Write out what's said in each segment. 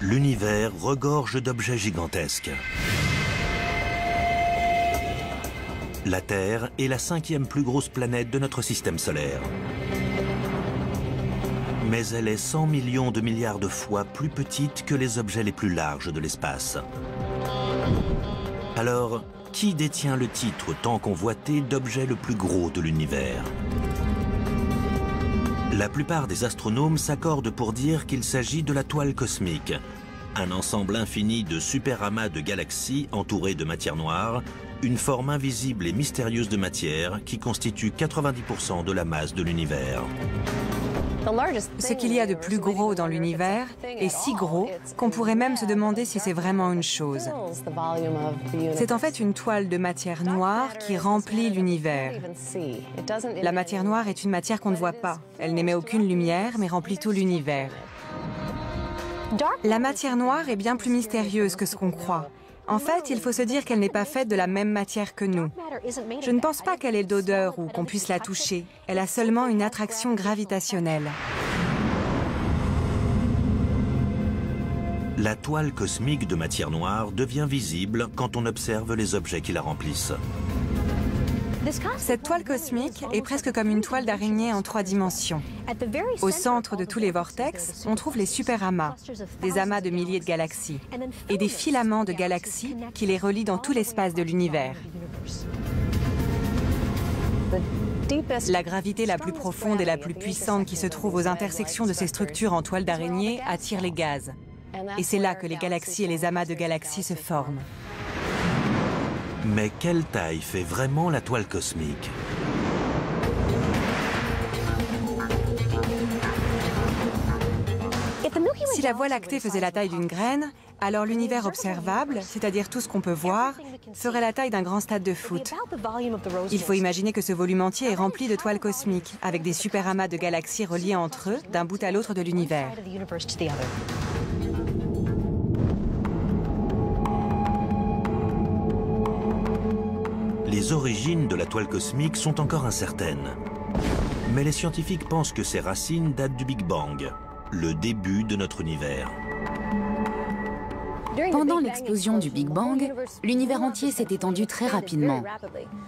L'univers regorge d'objets gigantesques. La Terre est la 5e plus grosse planète de notre système solaire. Mais elle est 100 millions de milliards de fois plus petite que les objets les plus larges de l'espace. Alors, qui détient le titre tant convoité d'objet le plus gros de l'univers? La plupart des astronomes s'accordent pour dire qu'il s'agit de la toile cosmique, un ensemble infini de superamas de galaxies entourées de matière noire, une forme invisible et mystérieuse de matière qui constitue 90% de la masse de l'univers. Ce qu'il y a de plus gros dans l'univers est si gros qu'on pourrait même se demander si c'est vraiment une chose. C'est en fait une toile de matière noire qui remplit l'univers. La matière noire est une matière qu'on ne voit pas. Elle n'émet aucune lumière, mais remplit tout l'univers. La matière noire est bien plus mystérieuse que ce qu'on croit. En fait, il faut se dire qu'elle n'est pas faite de la même matière que nous. Je ne pense pas qu'elle ait d'odeur ou qu'on puisse la toucher. Elle a seulement une attraction gravitationnelle. La toile cosmique de matière noire devient visible quand on observe les objets qui la remplissent. Cette toile cosmique est presque comme une toile d'araignée en 3 dimensions. Au centre de tous les vortex, on trouve les superamas, des amas de milliers de galaxies, et des filaments de galaxies qui les relient dans tout l'espace de l'univers. La gravité la plus profonde et la plus puissante qui se trouve aux intersections de ces structures en toile d'araignée attire les gaz. Et c'est là que les galaxies et les amas de galaxies se forment. Mais quelle taille fait vraiment la toile cosmique? Si la Voie lactée faisait la taille d'une graine, alors l'univers observable, c'est-à-dire tout ce qu'on peut voir, ferait la taille d'un grand stade de foot. Il faut imaginer que ce volume entier est rempli de toiles cosmiques, avec des superamas de galaxies reliés entre eux, d'un bout à l'autre de l'univers. Les origines de la toile cosmique sont encore incertaines. Mais les scientifiques pensent que ses racines datent du Big Bang, le début de notre univers. Pendant l'explosion du Big Bang, l'univers entier s'est étendu très rapidement.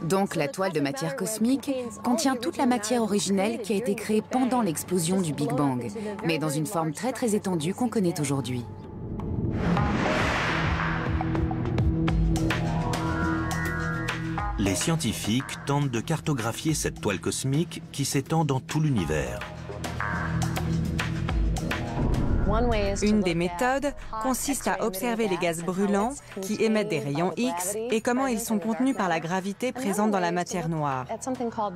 Donc la toile de matière cosmique contient toute la matière originelle qui a été créée pendant l'explosion du Big Bang, mais dans une forme très très étendue qu'on connaît aujourd'hui. Les scientifiques tentent de cartographier cette toile cosmique qui s'étend dans tout l'univers. Une des méthodes consiste à observer les gaz brûlants qui émettent des rayons X et comment ils sont contenus par la gravité présente dans la matière noire.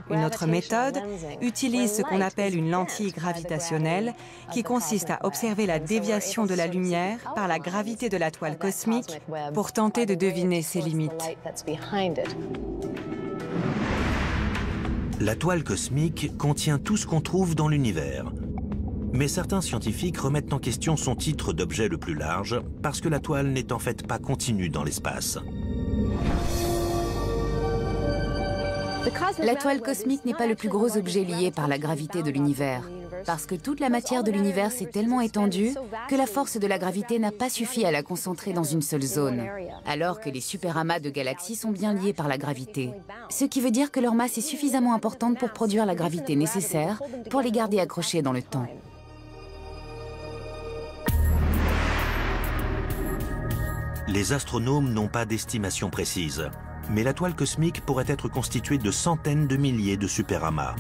Une autre méthode utilise ce qu'on appelle une lentille gravitationnelle qui consiste à observer la déviation de la lumière par la gravité de la toile cosmique pour tenter de deviner ses limites. La toile cosmique contient tout ce qu'on trouve dans l'univers. Mais certains scientifiques remettent en question son titre d'objet le plus large parce que la toile n'est en fait pas continue dans l'espace. La toile cosmique n'est pas le plus gros objet lié par la gravité de l'univers, parce que toute la matière de l'univers s'est tellement étendue que la force de la gravité n'a pas suffi à la concentrer dans une seule zone, alors que les superamas de galaxies sont bien liés par la gravité. Ce qui veut dire que leur masse est suffisamment importante pour produire la gravité nécessaire pour les garder accrochés dans le temps. Les astronomes n'ont pas d'estimation précise, mais la toile cosmique pourrait être constituée de centaines de milliers de superamas.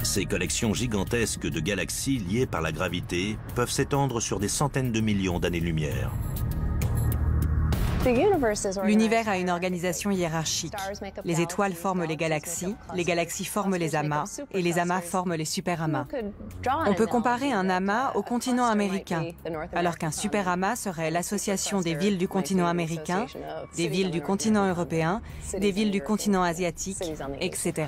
Ces collections gigantesques de galaxies liées par la gravité peuvent s'étendre sur des centaines de millions d'années-lumière. L'univers a une organisation hiérarchique. Les étoiles forment les galaxies forment les amas, et les amas forment les superamas. On peut comparer un amas au continent américain, alors qu'un superamas serait l'association des villes du continent américain, des villes du continent européen, des villes du continent asiatique, etc.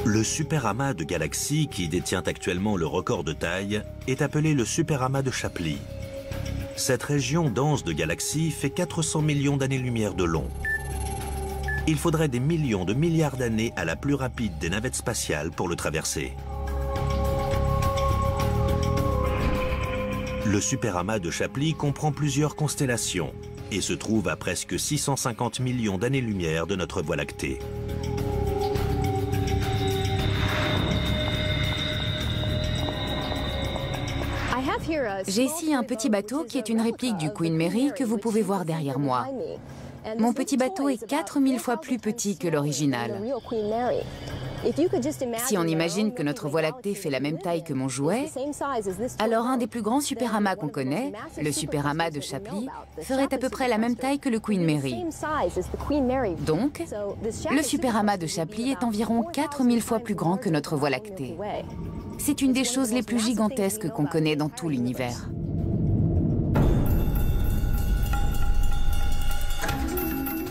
Le superamas de galaxies qui détient actuellement le record de taille est appelé le superamas de Shapley. Cette région dense de galaxies fait 400 millions d'années-lumière de long. Il faudrait des millions de milliards d'années à la plus rapide des navettes spatiales pour le traverser. Le superamas de Shapley comprend plusieurs constellations et se trouve à presque 650 millions d'années-lumière de notre Voie lactée. J'ai ici un petit bateau qui est une réplique du Queen Mary que vous pouvez voir derrière moi. Mon petit bateau est 4000 fois plus petit que l'original. Si on imagine que notre Voie lactée fait la même taille que mon jouet, alors un des plus grands superamas qu'on connaît, le superamas de Shapley, ferait à peu près la même taille que le Queen Mary. Donc, le superamas de Shapley est environ 4000 fois plus grand que notre Voie lactée. C'est une des choses les plus gigantesques qu'on connaît dans tout l'univers.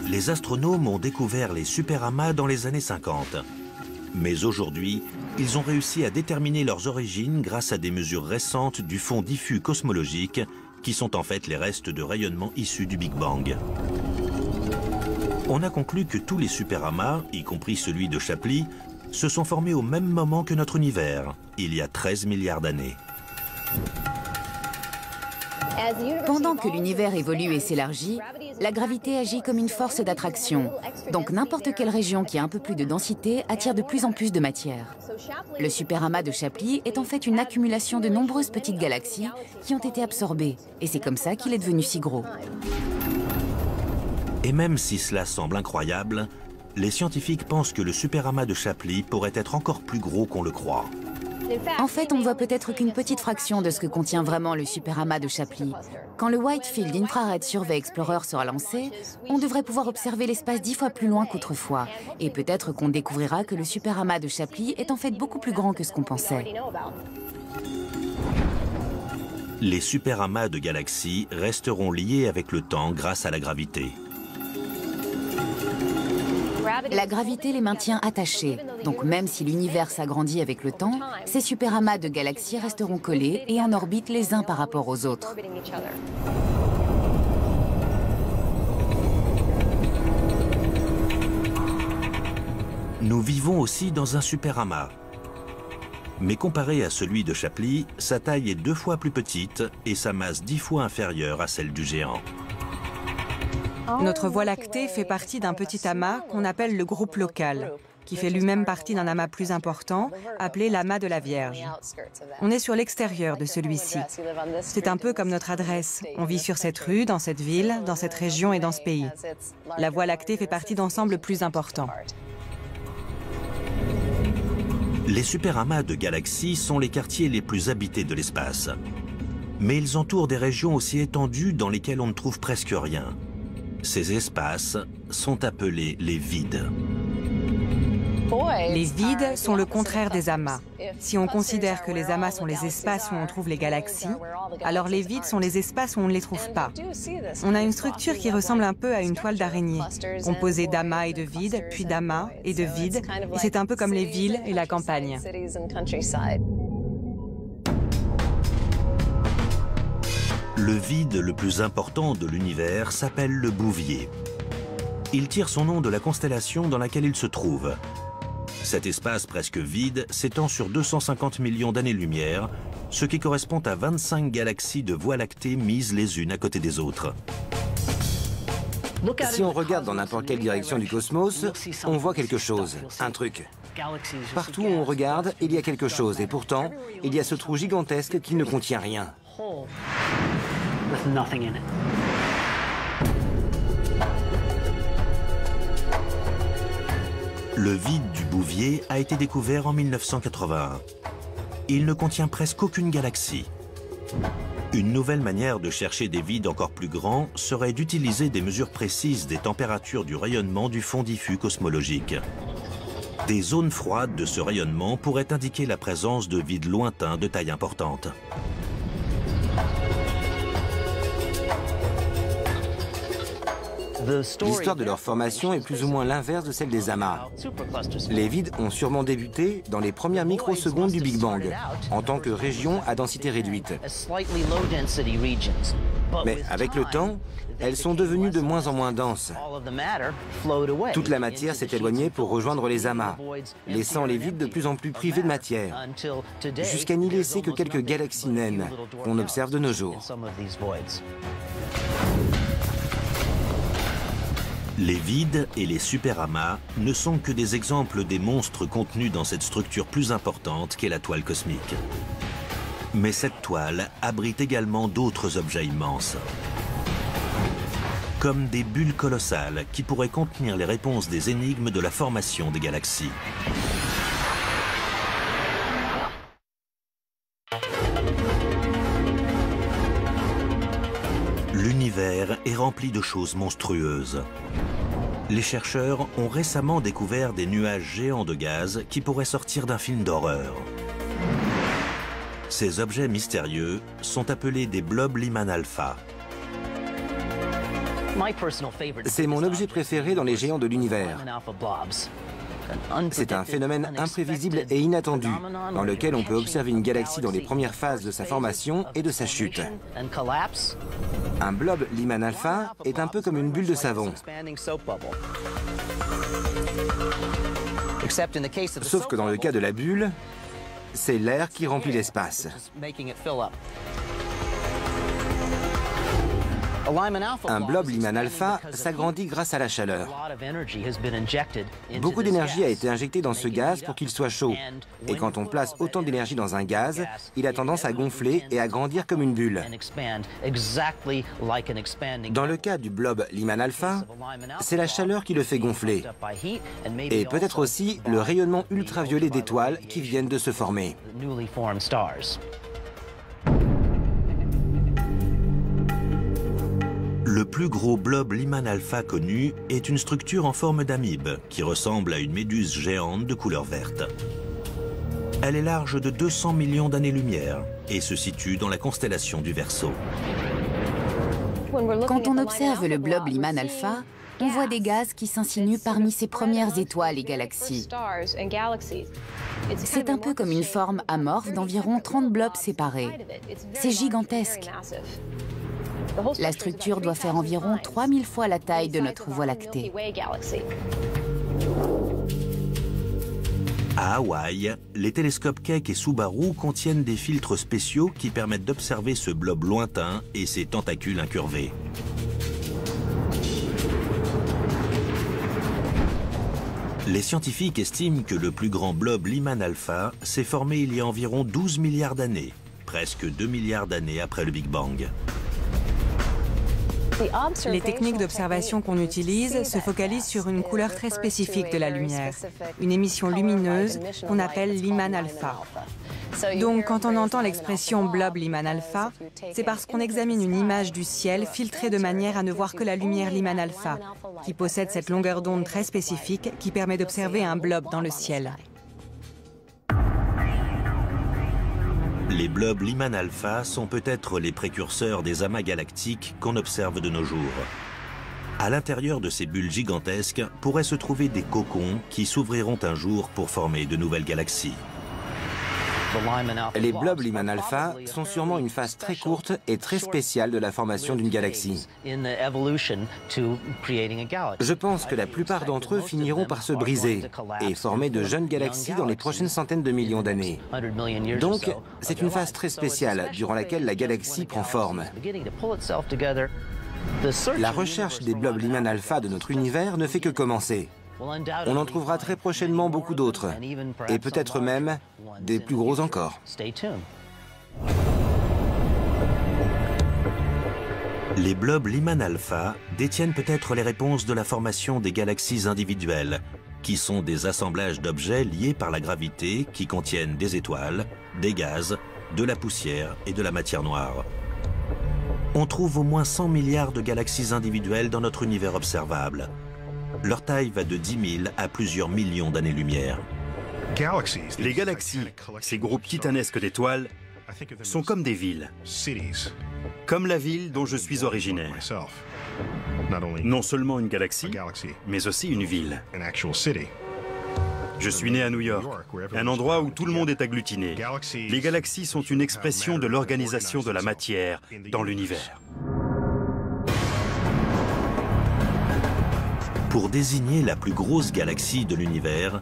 Les astronomes ont découvert les superamas dans les années 50. Mais aujourd'hui, ils ont réussi à déterminer leurs origines grâce à des mesures récentes du fond diffus cosmologique, qui sont en fait les restes de rayonnement issus du Big Bang. On a conclu que tous les superamas, y compris celui de Shapley, se sont formés au même moment que notre univers, il y a 13 milliards d'années. Pendant que l'univers évolue et s'élargit, la gravité agit comme une force d'attraction. Donc n'importe quelle région qui a un peu plus de densité attire de plus en plus de matière. Le superamas de Shapley est en fait une accumulation de nombreuses petites galaxies qui ont été absorbées. Et c'est comme ça qu'il est devenu si gros. Et même si cela semble incroyable, les scientifiques pensent que le superamas de Shapley pourrait être encore plus gros qu'on le croit. En fait, on ne voit peut-être qu'une petite fraction de ce que contient vraiment le superamas de Shapley. Quand le Wide Field Infrared Survey Explorer sera lancé, on devrait pouvoir observer l'espace 10 fois plus loin qu'autrefois. Et peut-être qu'on découvrira que le superamas de Shapley est en fait beaucoup plus grand que ce qu'on pensait. Les superamas de galaxies resteront liés avec le temps grâce à la gravité. La gravité les maintient attachés. Donc même si l'univers s'agrandit avec le temps, ces superamas de galaxies resteront collés et en orbite les uns par rapport aux autres. Nous vivons aussi dans un superamas. Mais comparé à celui de Shapley, sa taille est 2 fois plus petite et sa masse 10 fois inférieure à celle du géant. Notre Voie lactée fait partie d'un petit amas qu'on appelle le groupe local, qui fait lui-même partie d'un amas plus important, appelé l'amas de la Vierge. On est sur l'extérieur de celui-ci. C'est un peu comme notre adresse. On vit sur cette rue, dans cette ville, dans cette région et dans ce pays. La Voie lactée fait partie d'ensembles plus importants. Les superamas de galaxies sont les quartiers les plus habités de l'espace. Mais ils entourent des régions aussi étendues dans lesquelles on ne trouve presque rien. Ces espaces sont appelés les vides. Les vides sont le contraire des amas. Si on considère que les amas sont les espaces où on trouve les galaxies, alors les vides sont les espaces où on ne les trouve pas. On a une structure qui ressemble un peu à une toile d'araignée, composée d'amas et de vides, puis d'amas et de vides, et c'est un peu comme les villes et la campagne. Le vide le plus important de l'univers s'appelle le Bouvier. Il tire son nom de la constellation dans laquelle il se trouve. Cet espace presque vide s'étend sur 250 millions d'années-lumière, ce qui correspond à 25 galaxies de Voie lactée mises les unes à côté des autres. Si on regarde dans n'importe quelle direction du cosmos, on voit quelque chose, un truc. Partout où on regarde, il y a quelque chose, et pourtant, il y a ce trou gigantesque qui ne contient rien. Le vide du Bouvier a été découvert en 1981. Il ne contient presque aucune galaxie. Une nouvelle manière de chercher des vides encore plus grands serait d'utiliser des mesures précises des températures du rayonnement du fond diffus cosmologique. Des zones froides de ce rayonnement pourraient indiquer la présence de vides lointains de taille importante. L'histoire de leur formation est plus ou moins l'inverse de celle des amas. Les vides ont sûrement débuté dans les premières microsecondes du Big Bang, en tant que régions à densité réduite. Mais avec le temps, elles sont devenues de moins en moins denses. Toute la matière s'est éloignée pour rejoindre les amas, laissant les vides de plus en plus privés de matière, jusqu'à n'y laisser que quelques galaxies naines qu'on observe de nos jours. Les vides et les superamas ne sont que des exemples des monstres contenus dans cette structure plus importante qu'est la toile cosmique. Mais cette toile abrite également d'autres objets immenses, comme des bulles colossales qui pourraient contenir les réponses des énigmes de la formation des galaxies. L'univers est rempli de choses monstrueuses. Les chercheurs ont récemment découvert des nuages géants de gaz qui pourraient sortir d'un film d'horreur. Ces objets mystérieux sont appelés des blobs Lyman alpha. C'est mon objet préféré dans les géants de l'univers. C'est un phénomène imprévisible et inattendu, dans lequel on peut observer une galaxie dans les premières phases de sa formation et de sa chute. Un blob Lyman alpha est un peu comme une bulle de savon. Sauf que dans le cas de la bulle, c'est l'air qui remplit l'espace. Un blob Lyman alpha s'agrandit grâce à la chaleur. Beaucoup d'énergie a été injectée dans ce gaz pour qu'il soit chaud. Et quand on place autant d'énergie dans un gaz, il a tendance à gonfler et à grandir comme une bulle. Dans le cas du blob Lyman alpha, c'est la chaleur qui le fait gonfler. Et peut-être aussi le rayonnement ultraviolet d'étoiles qui viennent de se former. Le plus gros blob Lyman alpha connu est une structure en forme d'amibe qui ressemble à une méduse géante de couleur verte. Elle est large de 200 millions d'années-lumière et se situe dans la constellation du Verseau. Quand on observe le blob Lyman alpha, on voit des gaz qui s'insinuent parmi ses premières étoiles et galaxies. C'est un peu comme une forme amorphe d'environ 30 blobs séparés. C'est gigantesque. La structure doit faire environ 3000 fois la taille de notre Voie lactée. À Hawaï, les télescopes Keck et Subaru contiennent des filtres spéciaux qui permettent d'observer ce blob lointain et ses tentacules incurvés. Les scientifiques estiment que le plus grand blob Lyman alpha s'est formé il y a environ 12 milliards d'années, presque 2 milliards d'années après le Big Bang. Les techniques d'observation qu'on utilise se focalisent sur une couleur très spécifique de la lumière, une émission lumineuse qu'on appelle Lyman alpha. Donc, quand on entend l'expression blob Lyman alpha, c'est parce qu'on examine une image du ciel filtrée de manière à ne voir que la lumière Lyman alpha, qui possède cette longueur d'onde très spécifique qui permet d'observer un blob dans le ciel. Les blobs Lyman alpha sont peut-être les précurseurs des amas galactiques qu'on observe de nos jours. À l'intérieur de ces bulles gigantesques pourraient se trouver des cocons qui s'ouvriront un jour pour former de nouvelles galaxies. Les blobs Lyman alpha sont sûrement une phase très courte et très spéciale de la formation d'une galaxie. Je pense que la plupart d'entre eux finiront par se briser et former de jeunes galaxies dans les prochaines centaines de millions d'années. Donc, c'est une phase très spéciale durant laquelle la galaxie prend forme. La recherche des blobs Lyman alpha de notre univers ne fait que commencer. On en trouvera très prochainement beaucoup d'autres, et peut-être même des plus gros encore. Les blobs Lyman alpha détiennent peut-être les réponses de la formation des galaxies individuelles, qui sont des assemblages d'objets liés par la gravité qui contiennent des étoiles, des gaz, de la poussière et de la matière noire. On trouve au moins 100 milliards de galaxies individuelles dans notre univers observable. Leur taille va de 10 000 à plusieurs millions d'années-lumière. Les galaxies, ces groupes titanesques d'étoiles, sont comme des villes. Comme la ville dont je suis originaire. Non seulement une galaxie, mais aussi une ville. Je suis né à New York, un endroit où tout le monde est agglutiné. Les galaxies sont une expression de l'organisation de la matière dans l'univers. Pour désigner la plus grosse galaxie de l'univers,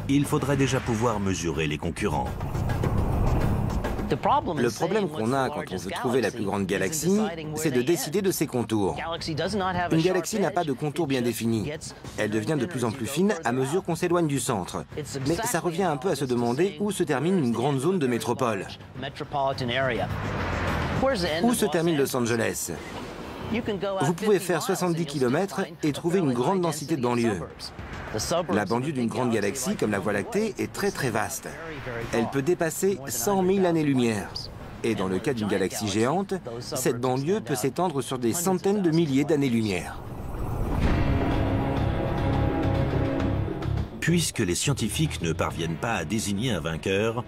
il faudrait déjà pouvoir mesurer les concurrents. Le problème qu'on a quand on veut trouver la plus grande galaxie, c'est de décider de ses contours. Une galaxie n'a pas de contour bien défini. Elle devient de plus en plus fine à mesure qu'on s'éloigne du centre. Mais ça revient un peu à se demander où se termine une grande zone de métropole. Où se termine Los Angeles? Vous pouvez faire 70 km et trouver une grande densité de banlieues. La banlieue d'une grande galaxie comme la Voie lactée est très très vaste. Elle peut dépasser 100 000 années-lumière. Et dans le cas d'une galaxie géante, cette banlieue peut s'étendre sur des centaines de milliers d'années-lumière. Puisque les scientifiques ne parviennent pas à désigner un vainqueur,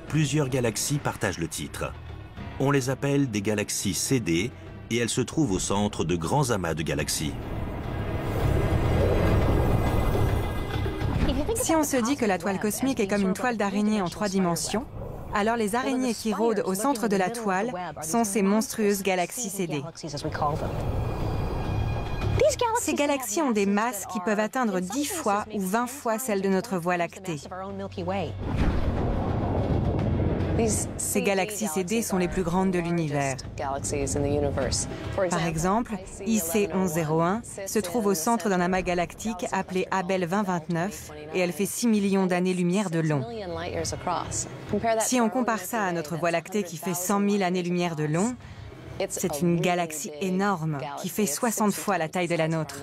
plusieurs galaxies partagent le titre. On les appelle des galaxies CD et elles se trouvent au centre de grands amas de galaxies. Si on se dit que la toile cosmique est comme une toile d'araignée en 3 dimensions, alors les araignées qui rôdent au centre de la toile sont ces monstrueuses galaxies CD. Ces galaxies ont des masses qui peuvent atteindre 10 fois ou 20 fois celles de notre Voie lactée. Ces galaxies CD sont les plus grandes de l'univers. Par exemple, IC 1101 se trouve au centre d'un amas galactique appelé Abell 2029 et elle fait 6 millions d'années-lumière de long. Si on compare ça à notre Voie lactée qui fait 100 000 années-lumière de long, c'est une galaxie énorme qui fait 60 fois la taille de la nôtre.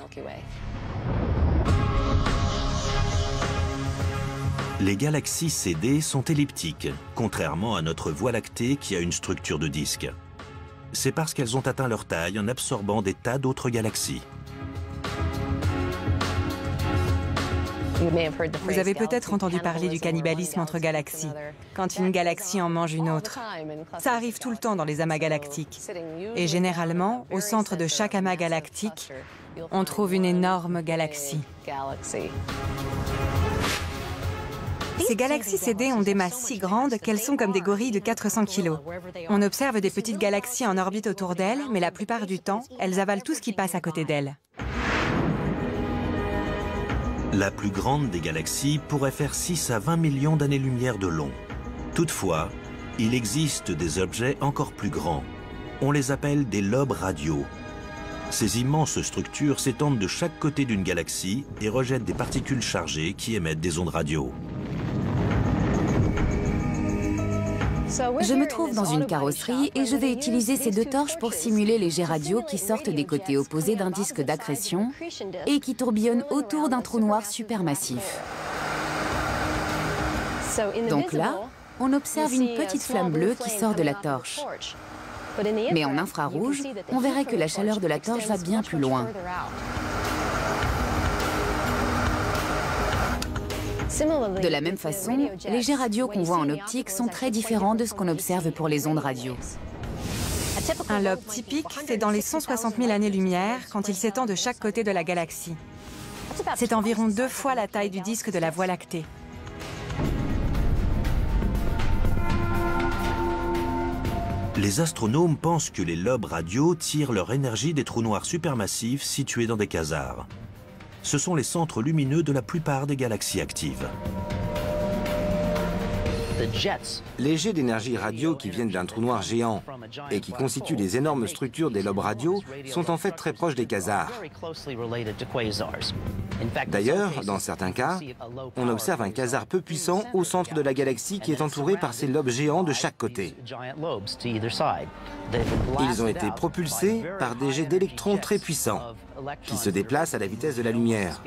Les galaxies CD sont elliptiques, contrairement à notre Voie lactée qui a une structure de disque. C'est parce qu'elles ont atteint leur taille en absorbant des tas d'autres galaxies. Vous avez peut-être entendu parler du cannibalisme entre galaxies, quand une galaxie en mange une autre. Ça arrive tout le temps dans les amas galactiques. Et généralement, au centre de chaque amas galactique, on trouve une énorme galaxie. Ces galaxies CD ont des masses si grandes qu'elles sont comme des gorilles de 400 kg. On observe des petites galaxies en orbite autour d'elles, mais la plupart du temps, elles avalent tout ce qui passe à côté d'elles. La plus grande des galaxies pourrait faire 6 à 20 millions d'années-lumière de long. Toutefois, il existe des objets encore plus grands. On les appelle des lobes radiaux. Ces immenses structures s'étendent de chaque côté d'une galaxie et rejettent des particules chargées qui émettent des ondes radio. Je me trouve dans une carrosserie et je vais utiliser ces 2 torches pour simuler les jets radio qui sortent des côtés opposés d'un disque d'accrétion et qui tourbillonnent autour d'un trou noir supermassif. Donc là, on observe une petite flamme bleue qui sort de la torche. Mais en infrarouge, on verrait que la chaleur de la torche va bien plus loin. De la même façon, les jets radio qu'on voit en optique sont très différents de ce qu'on observe pour les ondes radio. Un lobe typique fait dans les 160 000 années-lumière quand il s'étend de chaque côté de la galaxie. C'est environ 2 fois la taille du disque de la Voie lactée. Les astronomes pensent que les lobes radio tirent leur énergie des trous noirs supermassifs situés dans des quasars. Ce sont les centres lumineux de la plupart des galaxies actives. Les jets d'énergie radio qui viennent d'un trou noir géant et qui constituent les énormes structures des lobes radio sont en fait très proches des quasars. D'ailleurs, dans certains cas, on observe un quasar peu puissant au centre de la galaxie qui est entouré par ces lobes géants de chaque côté. Ils ont été propulsés par des jets d'électrons très puissants qui se déplacent à la vitesse de la lumière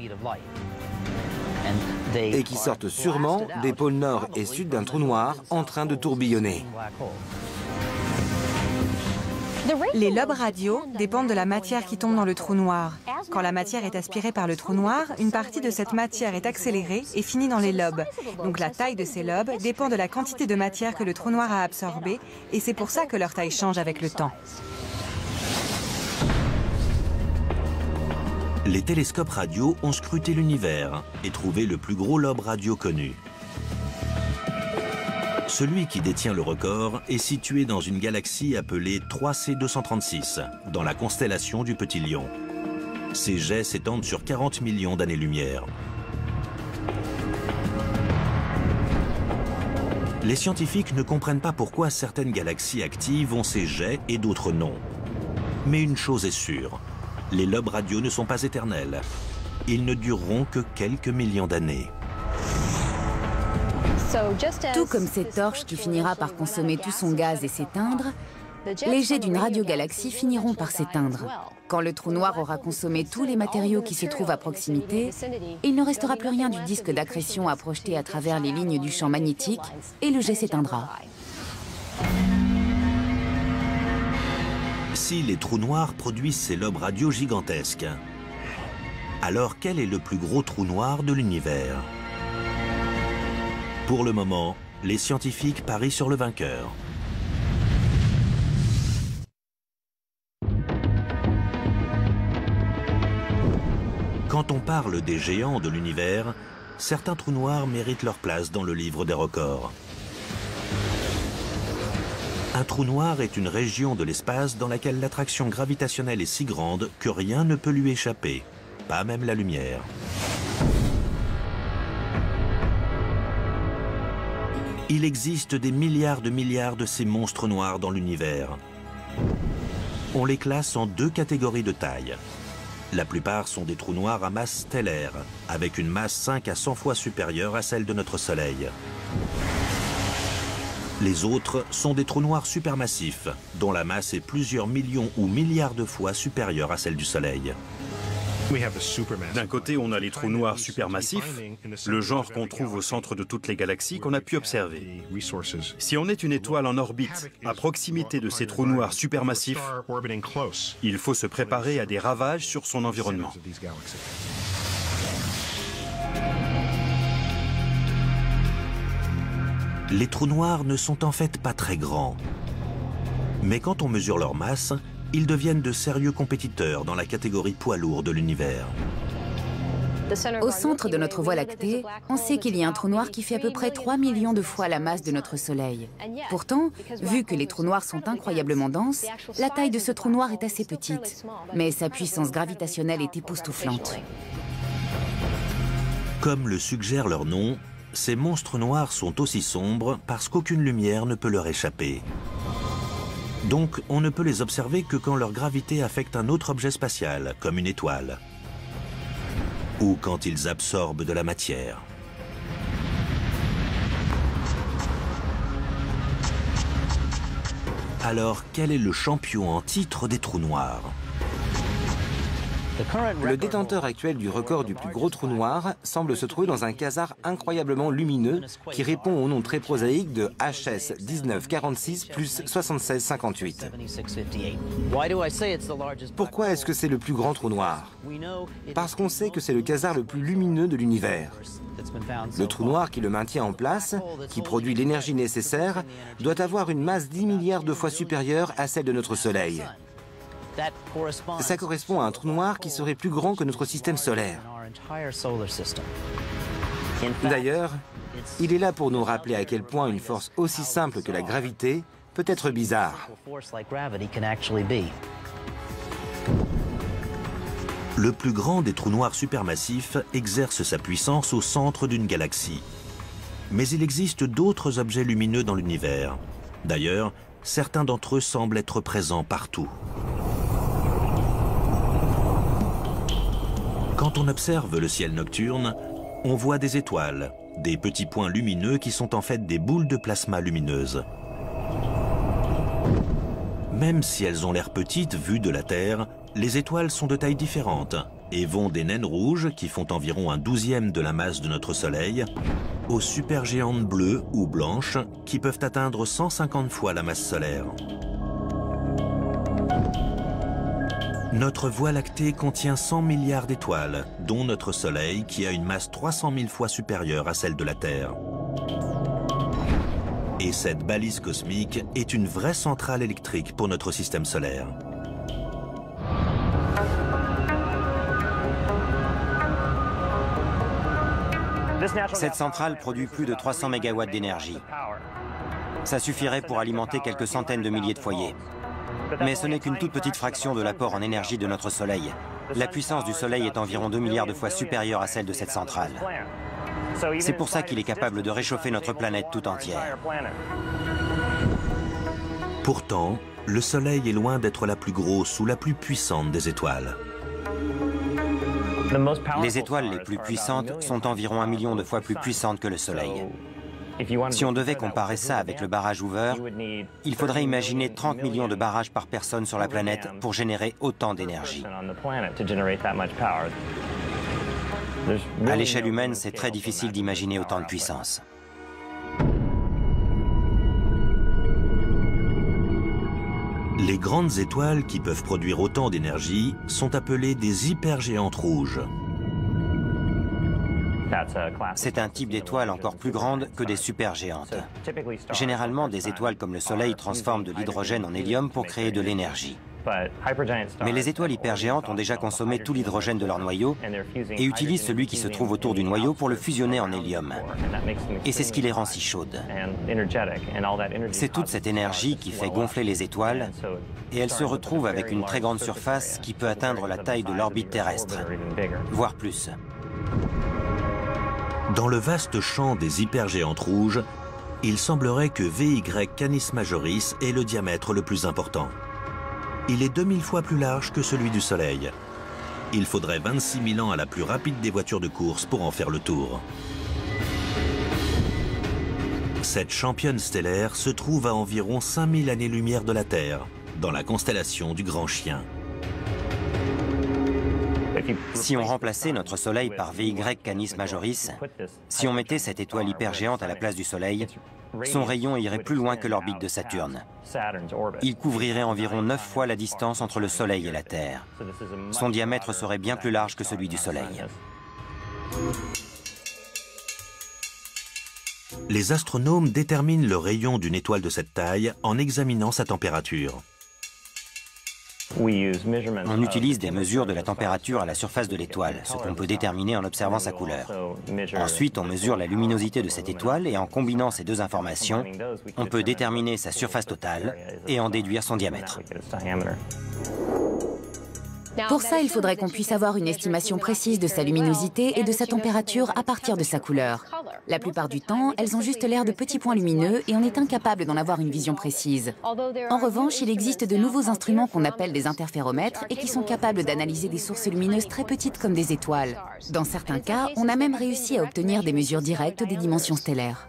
et qui sortent sûrement des pôles nord et sud d'un trou noir en train de tourbillonner. Les lobes radio dépendent de la matière qui tombe dans le trou noir. Quand la matière est aspirée par le trou noir, une partie de cette matière est accélérée et finit dans les lobes. Donc la taille de ces lobes dépend de la quantité de matière que le trou noir a absorbée et c'est pour ça que leur taille change avec le temps. Les télescopes radio ont scruté l'univers et trouvé le plus gros lobe radio connu. Celui qui détient le record est situé dans une galaxie appelée 3C236, dans la constellation du Petit Lion. Ces jets s'étendent sur 40 millions d'années-lumière. Les scientifiques ne comprennent pas pourquoi certaines galaxies actives ont ces jets et d'autres non. Mais une chose est sûre, les lobes radio ne sont pas éternels. Ils ne dureront que quelques millions d'années. Tout comme cette torche qui finira par consommer tout son gaz et s'éteindre, les jets d'une radiogalaxie finiront par s'éteindre. Quand le trou noir aura consommé tous les matériaux qui se trouvent à proximité, il ne restera plus rien du disque d'accrétion à projeter à travers les lignes du champ magnétique et le jet s'éteindra. Si les trous noirs produisent ces lobes radio gigantesques, alors quel est le plus gros trou noir de l'univers? Pour le moment, les scientifiques parient sur le vainqueur. Quand on parle des géants de l'univers, certains trous noirs méritent leur place dans le livre des records. Un trou noir est une région de l'espace dans laquelle l'attraction gravitationnelle est si grande que rien ne peut lui échapper, pas même la lumière. Il existe des milliards de ces monstres noirs dans l'univers. On les classe en deux catégories de taille. La plupart sont des trous noirs à masse stellaire, avec une masse 5 à 100 fois supérieure à celle de notre Soleil. Les autres sont des trous noirs supermassifs, dont la masse est plusieurs millions ou milliards de fois supérieure à celle du Soleil. D'un côté, on a les trous noirs supermassifs, le genre qu'on trouve au centre de toutes les galaxies qu'on a pu observer. Si on est une étoile en orbite, à proximité de ces trous noirs supermassifs, il faut se préparer à des ravages sur son environnement. Les trous noirs ne sont en fait pas très grands. Mais quand on mesure leur masse, ils deviennent de sérieux compétiteurs dans la catégorie poids lourd de l'univers. Au centre de notre Voie lactée, on sait qu'il y a un trou noir qui fait à peu près 3 millions de fois la masse de notre Soleil. Pourtant, vu que les trous noirs sont incroyablement denses, la taille de ce trou noir est assez petite, mais sa puissance gravitationnelle est époustouflante. Comme le suggère leur nom, ces monstres noirs sont aussi sombres parce qu'aucune lumière ne peut leur échapper. Donc, on ne peut les observer que quand leur gravité affecte un autre objet spatial, comme une étoile, ou quand ils absorbent de la matière. Alors, quel est le champion en titre des trous noirs? Le détenteur actuel du record du plus gros trou noir semble se trouver dans un quasar incroyablement lumineux qui répond au nom très prosaïque de HS 1946 plus 7658. Pourquoi est-ce que c'est le plus grand trou noir? Parce qu'on sait que c'est le quasar le plus lumineux de l'univers. Le trou noir qui le maintient en place, qui produit l'énergie nécessaire, doit avoir une masse 10 milliards de fois supérieure à celle de notre Soleil. Ça correspond à un trou noir qui serait plus grand que notre système solaire. D'ailleurs, il est là pour nous rappeler à quel point une force aussi simple que la gravité peut être bizarre. Le plus grand des trous noirs supermassifs exerce sa puissance au centre d'une galaxie. Mais il existe d'autres objets lumineux dans l'univers. D'ailleurs, certains d'entre eux semblent être présents partout. Quand on observe le ciel nocturne, on voit des étoiles, des petits points lumineux qui sont en fait des boules de plasma lumineuses. Même si elles ont l'air petites vues de la Terre, les étoiles sont de tailles différentes et vont des naines rouges, qui font environ 1/12e de la masse de notre Soleil, aux supergéantes bleues ou blanches, qui peuvent atteindre 150 fois la masse solaire. Notre Voie lactée contient 100 milliards d'étoiles, dont notre Soleil qui a une masse 300 000 fois supérieure à celle de la Terre. Et cette balise cosmique est une vraie centrale électrique pour notre système solaire. Cette centrale produit plus de 300 MW d'énergie. Ça suffirait pour alimenter quelques centaines de milliers de foyers. Mais ce n'est qu'une toute petite fraction de l'apport en énergie de notre Soleil. La puissance du Soleil est environ 2 milliards de fois supérieure à celle de cette centrale. C'est pour ça qu'il est capable de réchauffer notre planète tout entière. Pourtant, le Soleil est loin d'être la plus grosse ou la plus puissante des étoiles. Les étoiles les plus puissantes sont environ 1 million de fois plus puissantes que le Soleil. Si on devait comparer ça avec le barrage Hoover, il faudrait imaginer 30 millions de barrages par personne sur la planète pour générer autant d'énergie. À l'échelle humaine, c'est très difficile d'imaginer autant de puissance. Les grandes étoiles qui peuvent produire autant d'énergie sont appelées des hypergéantes rouges. C'est un type d'étoile encore plus grande que des supergéantes. Généralement, des étoiles comme le Soleil transforment de l'hydrogène en hélium pour créer de l'énergie. Mais les étoiles hypergéantes ont déjà consommé tout l'hydrogène de leur noyau et utilisent celui qui se trouve autour du noyau pour le fusionner en hélium. Et c'est ce qui les rend si chaudes. C'est toute cette énergie qui fait gonfler les étoiles et elles se retrouvent avec une très grande surface qui peut atteindre la taille de l'orbite terrestre, voire plus. Dans le vaste champ des hypergéantes rouges, il semblerait que VY Canis Majoris ait le diamètre le plus important. Il est 2000 fois plus large que celui du Soleil. Il faudrait 26 000 ans à la plus rapide des voitures de course pour en faire le tour. Cette championne stellaire se trouve à environ 5000 années-lumière de la Terre, dans la constellation du Grand Chien. Si on remplaçait notre Soleil par VY Canis Majoris, si on mettait cette étoile hypergéante à la place du Soleil, son rayon irait plus loin que l'orbite de Saturne. Il couvrirait environ 9 fois la distance entre le Soleil et la Terre. Son diamètre serait bien plus large que celui du Soleil. Les astronomes déterminent le rayon d'une étoile de cette taille en examinant sa température. On utilise des mesures de la température à la surface de l'étoile, ce qu'on peut déterminer en observant sa couleur. Ensuite, on mesure la luminosité de cette étoile et en combinant ces deux informations, on peut déterminer sa surface totale et en déduire son diamètre. Pour ça, il faudrait qu'on puisse avoir une estimation précise de sa luminosité et de sa température à partir de sa couleur. La plupart du temps, elles ont juste l'air de petits points lumineux et on est incapable d'en avoir une vision précise. En revanche, il existe de nouveaux instruments qu'on appelle des interféromètres et qui sont capables d'analyser des sources lumineuses très petites comme des étoiles. Dans certains cas, on a même réussi à obtenir des mesures directes des dimensions stellaires.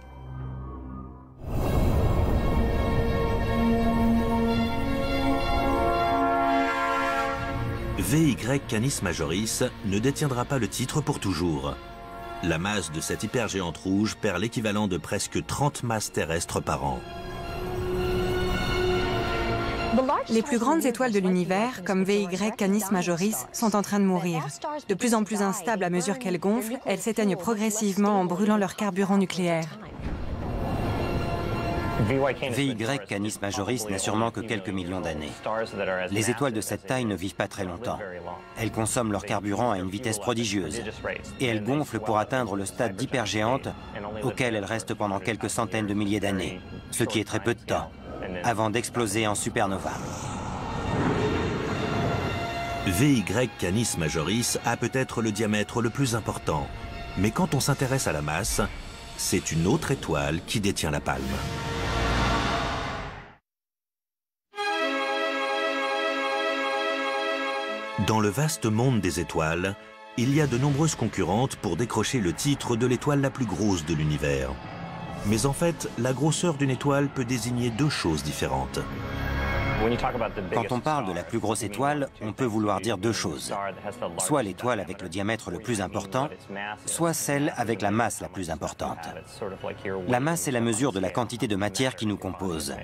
VY Canis Majoris ne détiendra pas le titre pour toujours. La masse de cette hypergéante rouge perd l'équivalent de presque 30 masses terrestres par an. Les plus grandes étoiles de l'univers, comme VY Canis Majoris, sont en train de mourir. De plus en plus instables à mesure qu'elles gonflent, elles s'éteignent progressivement en brûlant leur carburant nucléaire. VY Canis Majoris n'a sûrement que quelques millions d'années. Les étoiles de cette taille ne vivent pas très longtemps. Elles consomment leur carburant à une vitesse prodigieuse. Et elles gonflent pour atteindre le stade d'hypergéante auquel elles restent pendant quelques centaines de milliers d'années, ce qui est très peu de temps, avant d'exploser en supernova. VY Canis Majoris a peut-être le diamètre le plus important. Mais quand on s'intéresse à la masse, c'est une autre étoile qui détient la palme. Dans le vaste monde des étoiles, il y a de nombreuses concurrentes pour décrocher le titre de l'étoile la plus grosse de l'univers. Mais en fait, la grosseur d'une étoile peut désigner deux choses différentes. Quand on parle de la plus grosse étoile, on peut vouloir dire deux choses. Soit l'étoile avec le diamètre le plus important, soit celle avec la masse la plus importante. La masse est la mesure de la quantité de matière qui nous compose.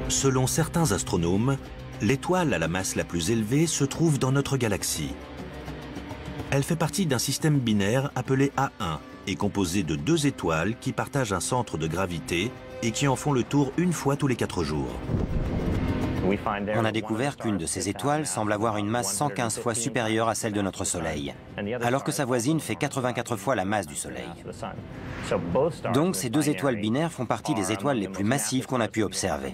Selon certains astronomes, l'étoile à la masse la plus élevée se trouve dans notre galaxie. Elle fait partie d'un système binaire appelé A1 et composé de deux étoiles qui partagent un centre de gravité et qui en font le tour une fois tous les 4 jours. On a découvert qu'une de ces étoiles semble avoir une masse 115 fois supérieure à celle de notre Soleil, alors que sa voisine fait 84 fois la masse du Soleil. Donc ces deux étoiles binaires font partie des étoiles les plus massives qu'on a pu observer.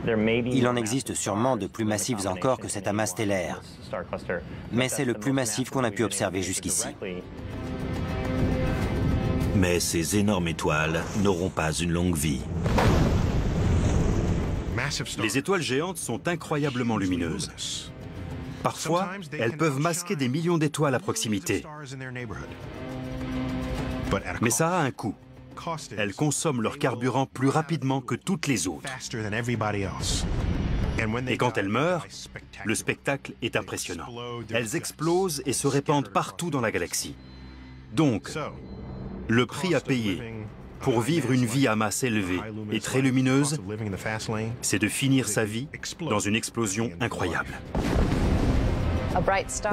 Il en existe sûrement de plus massives encore que cet amas stellaire, mais c'est le plus massif qu'on a pu observer jusqu'ici. Mais ces énormes étoiles n'auront pas une longue vie. Les étoiles géantes sont incroyablement lumineuses. Parfois, elles peuvent masquer des millions d'étoiles à proximité. Mais ça a un coût. Elles consomment leur carburant plus rapidement que toutes les autres. Et quand elles meurent, le spectacle est impressionnant. Elles explosent et se répandent partout dans la galaxie. Donc, le prix à payer pour vivre une vie à masse élevée et très lumineuse, c'est de finir sa vie dans une explosion incroyable.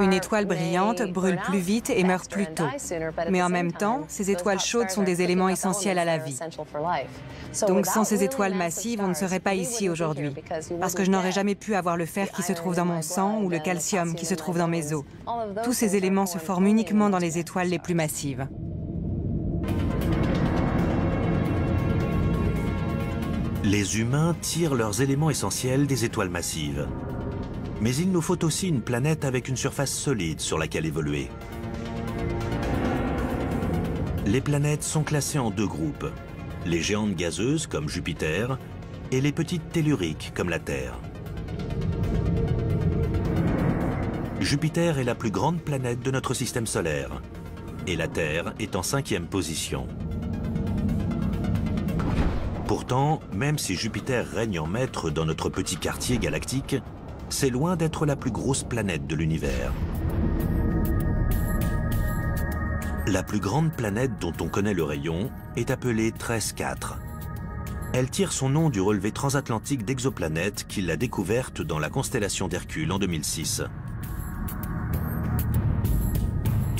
Une étoile brillante brûle plus vite et meurt plus tôt. Mais en même temps, ces étoiles chaudes sont des éléments essentiels à la vie. Donc sans ces étoiles massives, on ne serait pas ici aujourd'hui. Parce que je n'aurais jamais pu avoir le fer qui se trouve dans mon sang ou le calcium qui se trouve dans mes os. Tous ces éléments se forment uniquement dans les étoiles les plus massives. Les humains tirent leurs éléments essentiels des étoiles massives. Mais il nous faut aussi une planète avec une surface solide sur laquelle évoluer. Les planètes sont classées en deux groupes, les géantes gazeuses comme Jupiter et les petites telluriques comme la Terre. Jupiter est la plus grande planète de notre système solaire et la Terre est en 5e position. Pourtant, même si Jupiter règne en maître dans notre petit quartier galactique, c'est loin d'être la plus grosse planète de l'univers. La plus grande planète dont on connaît le rayon est appelée 13-4. Elle tire son nom du relevé transatlantique d'exoplanètes qu'il a découverte dans la constellation d'Hercule en 2006.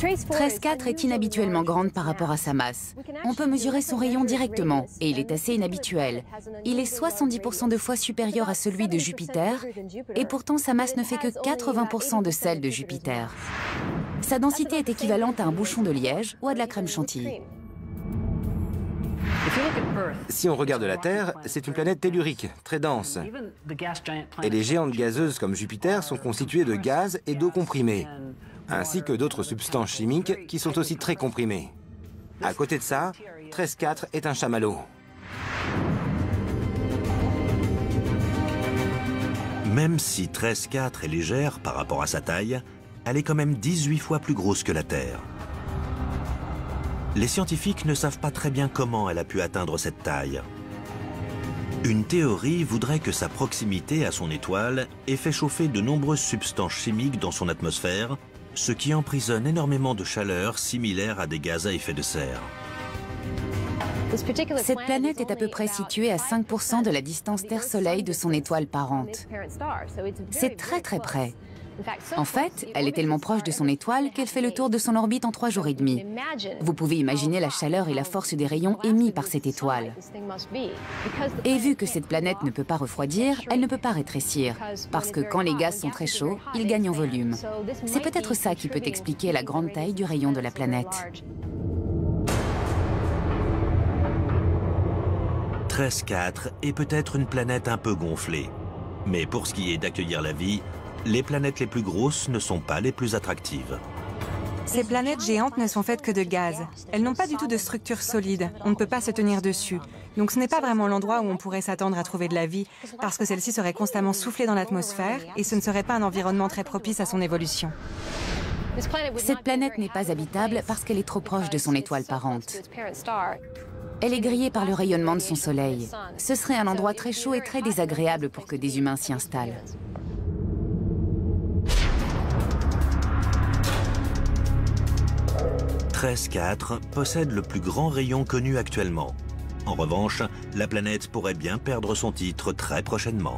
13-4 est inhabituellement grande par rapport à sa masse. On peut mesurer son rayon directement, et il est assez inhabituel. Il est 70% de fois supérieur à celui de Jupiter, et pourtant sa masse ne fait que 80% de celle de Jupiter. Sa densité est équivalente à un bouchon de liège ou à de la crème chantilly. Si on regarde la Terre, c'est une planète tellurique, très dense. Et les géantes gazeuses comme Jupiter sont constituées de gaz et d'eau comprimée, ainsi que d'autres substances chimiques qui sont aussi très comprimées. À côté de ça, 13-4 est un chamallow. Même si 13-4 est légère par rapport à sa taille, elle est quand même 18 fois plus grosse que la Terre. Les scientifiques ne savent pas très bien comment elle a pu atteindre cette taille. Une théorie voudrait que sa proximité à son étoile ait fait chauffer de nombreuses substances chimiques dans son atmosphère, ce qui emprisonne énormément de chaleur similaire à des gaz à effet de serre. Cette planète est à peu près située à 5% de la distance Terre-Soleil de son étoile parente. C'est très très près. En fait, elle est tellement proche de son étoile qu'elle fait le tour de son orbite en 3 jours et demi. Vous pouvez imaginer la chaleur et la force des rayons émis par cette étoile. Et vu que cette planète ne peut pas refroidir, elle ne peut pas rétrécir, parce que quand les gaz sont très chauds, ils gagnent en volume. C'est peut-être ça qui peut expliquer la grande taille du rayon de la planète. 13-4 est peut-être une planète un peu gonflée. Mais pour ce qui est d'accueillir la vie, les planètes les plus grosses ne sont pas les plus attractives. Ces planètes géantes ne sont faites que de gaz. Elles n'ont pas du tout de structure solide. On ne peut pas se tenir dessus. Donc ce n'est pas vraiment l'endroit où on pourrait s'attendre à trouver de la vie, parce que celle-ci serait constamment soufflée dans l'atmosphère et ce ne serait pas un environnement très propice à son évolution. Cette planète n'est pas habitable parce qu'elle est trop proche de son étoile parente. Elle est grillée par le rayonnement de son soleil. Ce serait un endroit très chaud et très désagréable pour que des humains s'y installent. « 13-4 possède le plus grand rayon connu actuellement. En revanche, la planète pourrait bien perdre son titre très prochainement.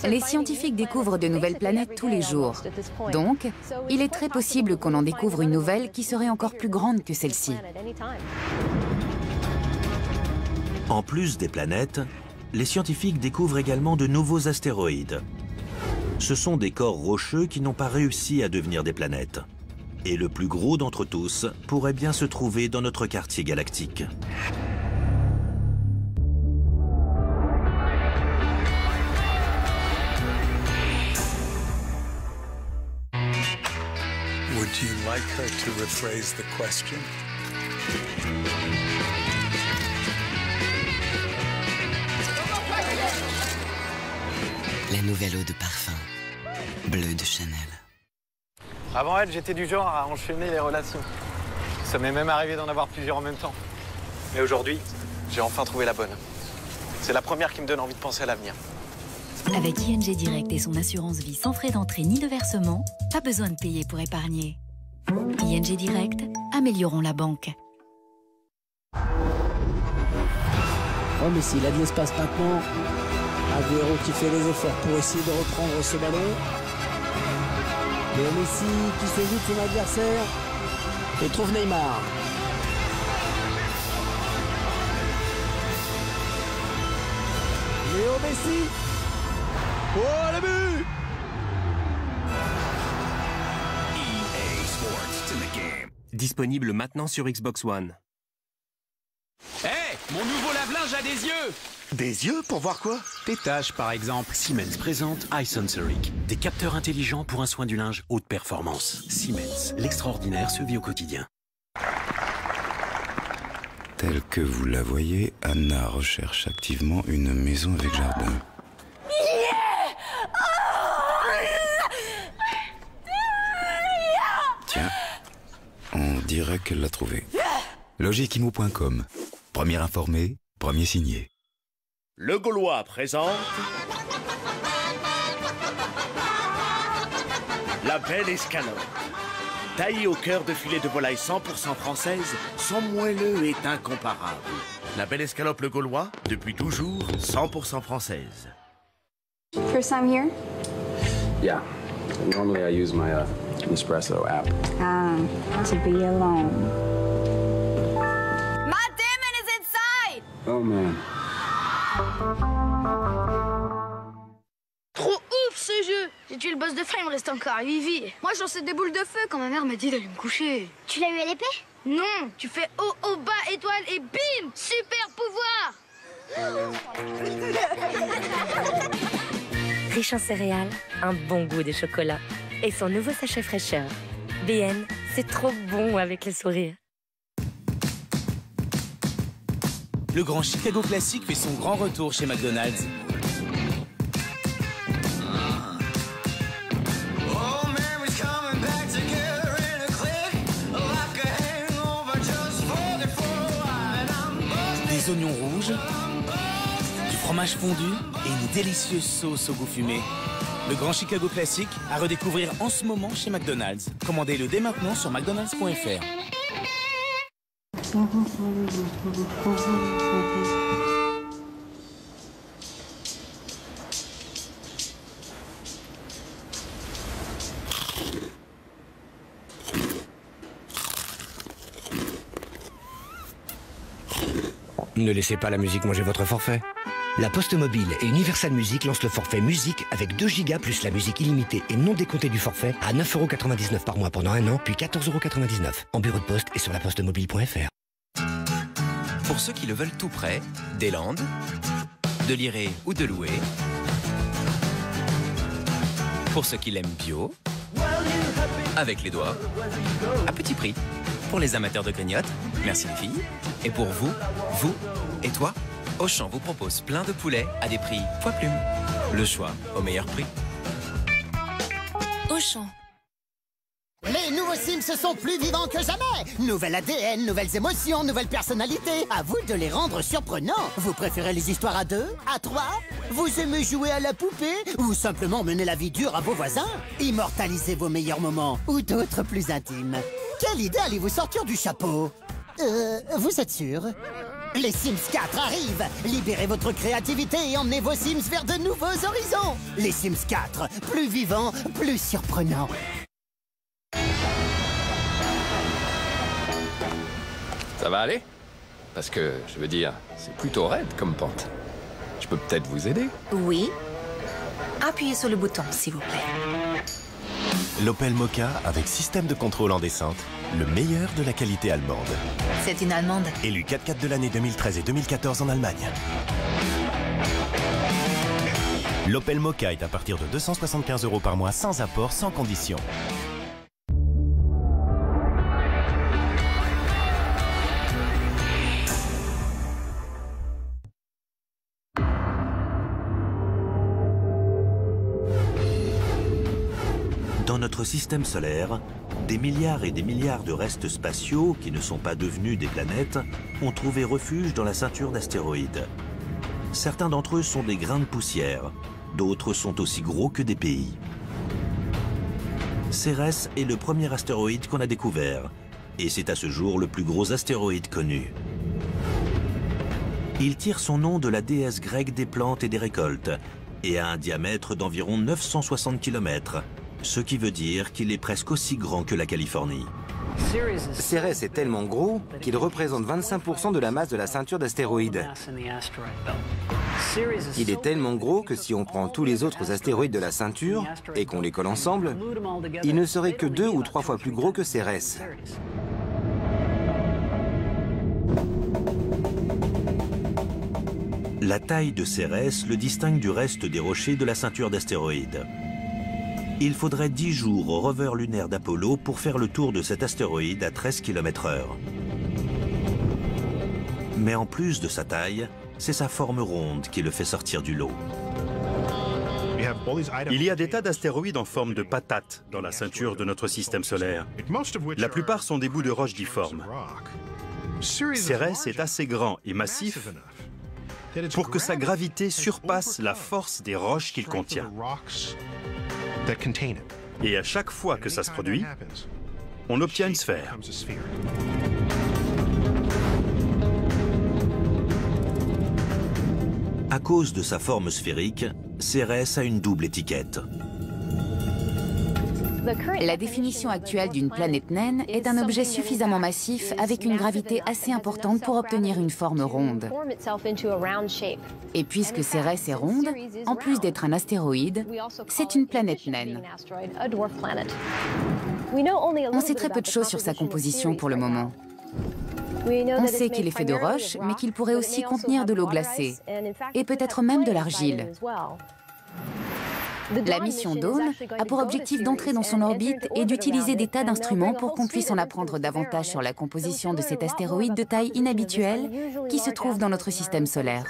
Les scientifiques découvrent de nouvelles planètes tous les jours. Donc, il est très possible qu'on en découvre une nouvelle qui serait encore plus grande que celle-ci. En plus des planètes, les scientifiques découvrent également de nouveaux astéroïdes. Ce sont des corps rocheux qui n'ont pas réussi à devenir des planètes. Et le plus gros d'entre tous pourrait bien se trouver dans notre quartier galactique. Would you like her to rephrase the question? La nouvelle eau de parfum, bleu de Chanel. Avant elle, j'étais du genre à enchaîner les relations. Ça m'est même arrivé d'en avoir plusieurs en même temps. Mais aujourd'hui, j'ai enfin trouvé la bonne. C'est la première qui me donne envie de penser à l'avenir. Avec ING Direct et son assurance vie sans frais d'entrée ni de versement, pas besoin de payer pour épargner. ING Direct, améliorons la banque. Oh mais s'il a de l'espace maintenant, Agüero qui fait les efforts pour essayer de reprendre ce ballon. Léo Messi qui se joue de son adversaire et trouve Neymar. Léo Messi. Oh le but! EA Sports to the game. Disponible maintenant sur Xbox One. Hé, mon nouveau lave-linge a des yeux! Des yeux pour voir quoi? Tes tâches, par exemple. Siemens présente iSensoric, des capteurs intelligents pour un soin du linge haute performance. Siemens, l'extraordinaire se vit au quotidien. Telle que vous la voyez, Anna recherche activement une maison avec jardin. Tiens, on dirait qu'elle l'a trouvé. Logiquimo.com. Premier informé, premier signé. Le Gaulois présente la belle escalope. Taillée au cœur de filet de volaille 100% française, son moelleux est incomparable. La belle escalope Le Gaulois, depuis toujours, 100% française. First time here? Yeah. Normally I use my Nespresso app. To be alone. Matt Damon is inside! Oh man. Trop ouf ce jeu! J'ai tué le boss de fin, il me reste encore 8 vies. Moi j'en sais des boules de feu quand ma mère m'a dit d'aller me coucher. Tu l'as eu à l'épée? Non, tu fais haut, haut, bas, étoile et bim! Super pouvoir! Riche en céréales, un bon goût de chocolat et son nouveau sachet fraîcheur. BN, c'est trop bon avec le sourire. Le grand Chicago Classic fait son grand retour chez McDonald's. Des oignons rouges, du fromage fondu et une délicieuse sauce au goût fumé. Le grand Chicago Classic à redécouvrir en ce moment chez McDonald's. Commandez-le dès maintenant sur mcdonalds.fr. Ne laissez pas la musique manger votre forfait. La Poste Mobile et Universal Music lancent le forfait musique avec 2 Go plus la musique illimitée et non décomptée du forfait à 9,99 € par mois pendant un an, puis 14,99 € en bureau de poste et sur lapostemobile.fr. Pour ceux qui le veulent tout prêt, des Landes, de lirer ou de louer. Pour ceux qui l'aiment bio, avec les doigts, à petit prix. Pour les amateurs de grignottes, merci les filles. Et pour vous et toi, Auchan vous propose plein de poulets à des prix poids plume. Le choix au meilleur prix. Auchan. Les nouveaux Sims sont plus vivants que jamais. Nouvel ADN, nouvelles émotions, nouvelles personnalités. À vous de les rendre surprenants. Vous préférez les histoires à 2, à 3? Vous aimez jouer à la poupée? Ou simplement mener la vie dure à vos voisins? Immortalisez vos meilleurs moments ou d'autres plus intimes. Quelle idée allez-vous sortir du chapeau? Vous êtes sûr? Les Sims 4 arrivent. Libérez votre créativité et emmenez vos Sims vers de nouveaux horizons. Les Sims 4, plus vivants, plus surprenants. Ça va aller? Parce que, je veux dire, c'est plutôt raide comme pente. Je peux peut-être vous aider? Oui. Appuyez sur le bouton, s'il vous plaît. L'Opel Mokka avec système de contrôle en descente, le meilleur de la qualité allemande. C'est une allemande. Élu 4x4 de l'année 2013 et 2014 en Allemagne. L'Opel Mokka est à partir de 275 € par mois, sans apport, sans condition. Dans notre système solaire, des milliards et des milliards de restes spatiaux, qui ne sont pas devenus des planètes, ont trouvé refuge dans la ceinture d'astéroïdes. Certains d'entre eux sont des grains de poussière, d'autres sont aussi gros que des pays. Cérès est le premier astéroïde qu'on a découvert, et c'est à ce jour le plus gros astéroïde connu. Il tire son nom de la déesse grecque des plantes et des récoltes, et a un diamètre d'environ 960 km, ce qui veut dire qu'il est presque aussi grand que la Californie. Cérès est tellement gros qu'il représente 25% de la masse de la ceinture d'astéroïdes. Il est tellement gros que si on prend tous les autres astéroïdes de la ceinture et qu'on les colle ensemble, il ne serait que 2 ou 3 fois plus gros que Cérès. La taille de Cérès le distingue du reste des rochers de la ceinture d'astéroïdes. Il faudrait 10 jours au rover lunaire d'Apollo pour faire le tour de cet astéroïde à 13 km/h. Mais en plus de sa taille, c'est sa forme ronde qui le fait sortir du lot. Il y a des tas d'astéroïdes en forme de patates dans la ceinture de notre système solaire. La plupart sont des bouts de roche difformes. Cérès est assez grand et massif pour que sa gravité surpasse la force des roches qu'il contient. Et à chaque fois que ça se produit, on obtient une sphère. À cause de sa forme sphérique, Cérès a une double étiquette. La définition actuelle d'une planète naine est un objet suffisamment massif avec une gravité assez importante pour obtenir une forme ronde. Et puisque Cérès est ronde, en plus d'être un astéroïde, c'est une planète naine. On sait très peu de choses sur sa composition pour le moment. On sait qu'il est fait de roche, mais qu'il pourrait aussi contenir de l'eau glacée, et peut-être même de l'argile. La mission Dawn a pour objectif d'entrer dans son orbite et d'utiliser des tas d'instruments pour qu'on puisse en apprendre davantage sur la composition de cet astéroïde de taille inhabituelle qui se trouve dans notre système solaire.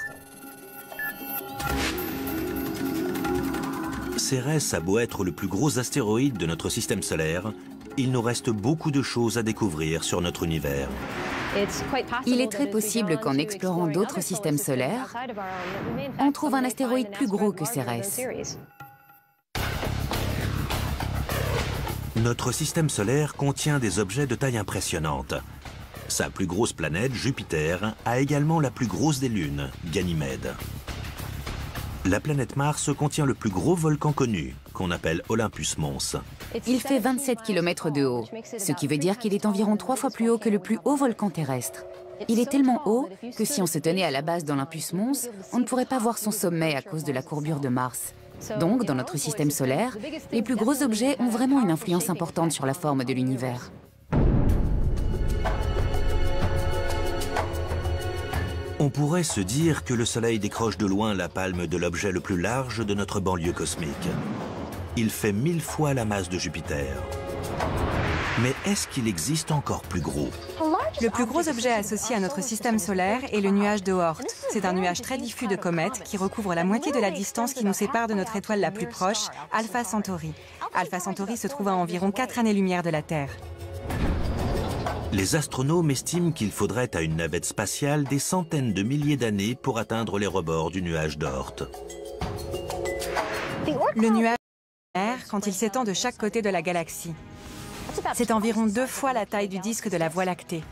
Cérès a beau être le plus gros astéroïde de notre système solaire, il nous reste beaucoup de choses à découvrir sur notre univers. Il est très possible qu'en explorant d'autres systèmes solaires, on trouve un astéroïde plus gros que Cérès. Notre système solaire contient des objets de taille impressionnante. Sa plus grosse planète, Jupiter, a également la plus grosse des lunes, Ganymède. La planète Mars contient le plus gros volcan connu, qu'on appelle Olympus Mons. Il fait 27 km de haut, ce qui veut dire qu'il est environ 3 fois plus haut que le plus haut volcan terrestre. Il est tellement haut que si on se tenait à la base d'Olympus Mons, on ne pourrait pas voir son sommet à cause de la courbure de Mars. Donc, dans notre système solaire, les plus gros objets ont vraiment une influence importante sur la forme de l'univers. On pourrait se dire que le Soleil décroche de loin la palme de l'objet le plus large de notre banlieue cosmique. Il fait 1000 fois la masse de Jupiter. Mais est-ce qu'il existe encore plus gros? Le plus gros objet associé à notre système solaire est le nuage de Oort. C'est un nuage très diffus de comètes qui recouvre la moitié de la distance qui nous sépare de notre étoile la plus proche, Alpha Centauri. Alpha Centauri se trouve à environ 4 années-lumière de la Terre. Les astronomes estiment qu'il faudrait à une navette spatiale des centaines de milliers d'années pour atteindre les rebords du nuage d'Oort. Le nuage quand il s'étend de chaque côté de la galaxie. C'est environ 2 fois la taille du disque de la Voie lactée.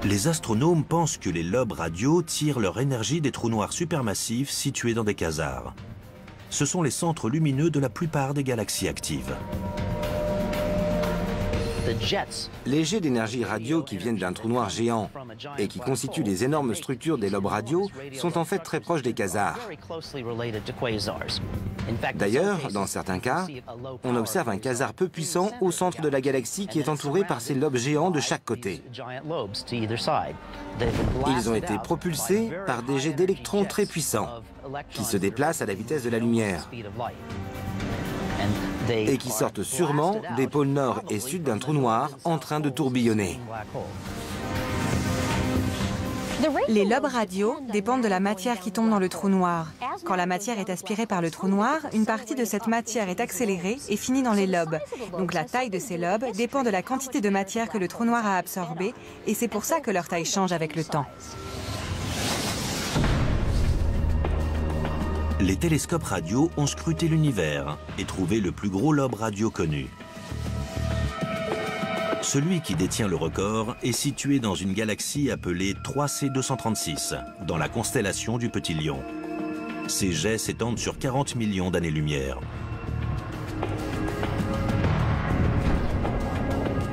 Les astronomes pensent que les lobes radiaux tirent leur énergie des trous noirs supermassifs situés dans des quasars. Ce sont les centres lumineux de la plupart des galaxies actives. Les jets d'énergie radio qui viennent d'un trou noir géant et qui constituent les énormes structures des lobes radio sont en fait très proches des quasars. D'ailleurs, dans certains cas, on observe un quasar peu puissant au centre de la galaxie qui est entouré par ces lobes géants de chaque côté. Ils ont été propulsés par des jets d'électrons très puissants qui se déplacent à la vitesse de la lumière et qui sortent sûrement des pôles nord et sud d'un trou noir en train de tourbillonner. Les lobes radio dépendent de la matière qui tombe dans le trou noir. Quand la matière est aspirée par le trou noir, une partie de cette matière est accélérée et finit dans les lobes. Donc la taille de ces lobes dépend de la quantité de matière que le trou noir a absorbée, et c'est pour ça que leur taille change avec le temps. Les télescopes radio ont scruté l'univers et trouvé le plus gros lobe radio connu. Celui qui détient le record est situé dans une galaxie appelée 3C236, dans la constellation du Petit Lion. Ces jets s'étendent sur 40 millions d'années-lumière.